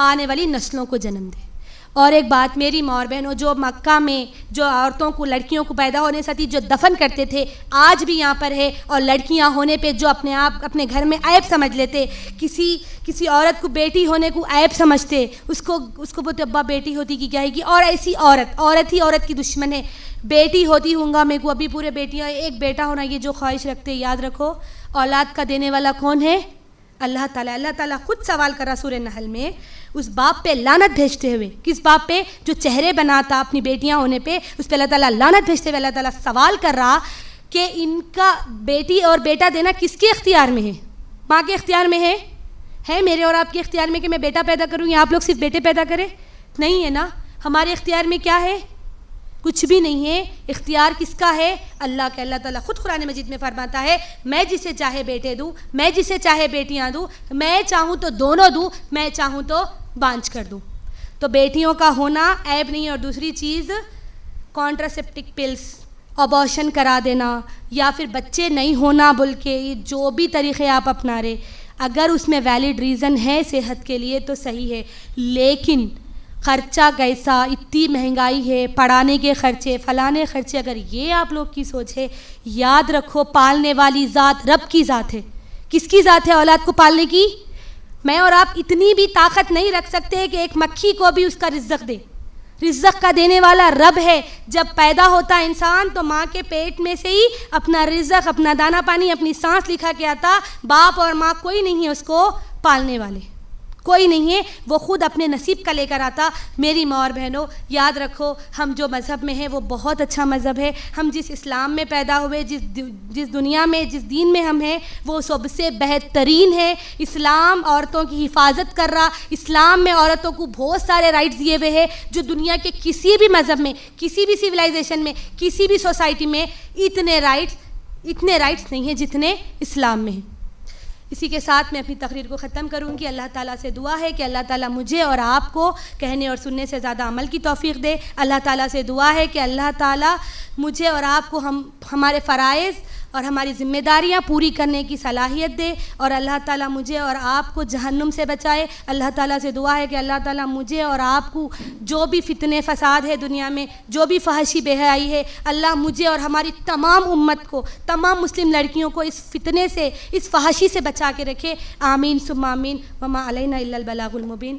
آنے والی نسلوں کو جنم دے. اور ایک بات میری ماں اور بہنوں، جو مکہ میں جو عورتوں کو لڑکیوں کو پیدا ہونے سے جو دفن کرتے تھے آج بھی یہاں پر ہے. اور لڑکیاں ہونے پہ جو اپنے آپ اپنے گھر میں عیب سمجھ لیتے، کسی عورت کو بیٹی ہونے کو عیب سمجھتے، اس کو بولتے ابا بیٹی ہوتی کی کیا ہے گی. اور ایسی عورت ہی عورت کی دشمن ہے. بیٹی ہوتی ہوں گا میرے کو ابھی پورے بیٹیاں ایک بیٹا ہونا یہ جو خواہش رکھتے. یاد رکھو اولاد کا دینے والا کون ہے اللہ تعالیٰ. اللہ تعالیٰ خود سوال کر رہا سورہ نحل میں اس باپ پہ لعنت بھیجتے ہوئے. کس باپ پہ؟ جو چہرے بناتا اپنی بیٹیاں ہونے پہ اس پہ اللہ تعالیٰ لعنت بھیجتے ہوئے اللہ تعالیٰ سوال کر رہا کہ ان کا بیٹی اور بیٹا دینا کس کے اختیار میں ہے؟ ماں کے اختیار میں ہے میرے اور آپ کے اختیار میں کہ میں بیٹا پیدا کروں یا آپ لوگ صرف بیٹے پیدا کریں؟ نہیں ہے نا. ہمارے اختیار میں کیا ہے؟ کچھ بھی نہیں ہے. اختیار کس کا ہے؟ اللہ کا. اللہ تعالیٰ خود قرآن مجید میں فرماتا ہے میں جسے چاہے بیٹے دوں، میں جسے چاہے بیٹیاں دوں، میں چاہوں تو دونوں دوں، میں چاہوں تو بانجھ کر دوں. تو بیٹیوں کا ہونا عیب نہیں ہے. اور دوسری چیز کانٹراسیپٹک پلس، ابارشن کرا دینا یا پھر بچے نہیں ہونا بول کے جو بھی طریقے آپ اپنا رہے، اگر اس میں ویلڈ ریزن ہے صحت کے لیے تو صحیح ہے. لیکن خرچہ کیسا، اتنی مہنگائی ہے، پڑھانے کے خرچے، فلانے خرچے، اگر یہ آپ لوگ کی سوچ ہے، یاد رکھو پالنے والی ذات رب کی ذات ہے. کس کی ذات ہے اولاد کو پالنے کی؟ میں اور آپ اتنی بھی طاقت نہیں رکھ سکتے کہ ایک مکھی کو بھی اس کا رزق دے. رزق کا دینے والا رب ہے. جب پیدا ہوتا انسان تو ماں کے پیٹ میں سے ہی اپنا رزق، اپنا دانا پانی، اپنی سانس لکھا کے آتا. باپ اور ماں کوئی نہیں ہے اس کو پالنے والے، کوئی نہیں ہے. وہ خود اپنے نصیب کا لے کر آتا. میری ماں اور بہنوں یاد رکھو ہم جو مذہب میں ہیں وہ بہت اچھا مذہب ہے. ہم جس اسلام میں پیدا ہوئے، جس دنیا میں جس دین میں ہم ہیں وہ سب سے بہترین ہے. اسلام عورتوں کی حفاظت کر رہا. اسلام میں عورتوں کو بہت سارے رائٹس دیے ہوئے ہیں جو دنیا کے کسی بھی مذہب میں، کسی بھی سویلائزیشن میں، کسی بھی سوسائٹی میں اتنے رائٹس نہیں ہیں جتنے اسلام میں ہیں. اسی کے ساتھ میں اپنی تقریر کو ختم کروں گی. اللہ تعالیٰ سے دعا ہے کہ اللہ تعالیٰ مجھے اور آپ کو کہنے اور سننے سے زیادہ عمل کی توفیق دے. اللہ تعالیٰ سے دعا ہے کہ اللہ تعالیٰ مجھے اور آپ کو ہمارے فرائض اور ہماری ذمہ داریاں پوری کرنے کی صلاحیت دے. اور اللہ تعالیٰ مجھے اور آپ کو جہنم سے بچائے. اللہ تعالیٰ سے دعا ہے کہ اللہ تعالیٰ مجھے اور آپ کو جو بھی فتنے فساد ہے دنیا میں، جو بھی فحشی بے حیائی ہے، اللہ مجھے اور ہماری تمام امت کو، تمام مسلم لڑکیوں کو اس فتنے سے، اس فحشی سے بچا کے رکھے. آمین ثم آمین. وما علینا الا البلاغ المبین.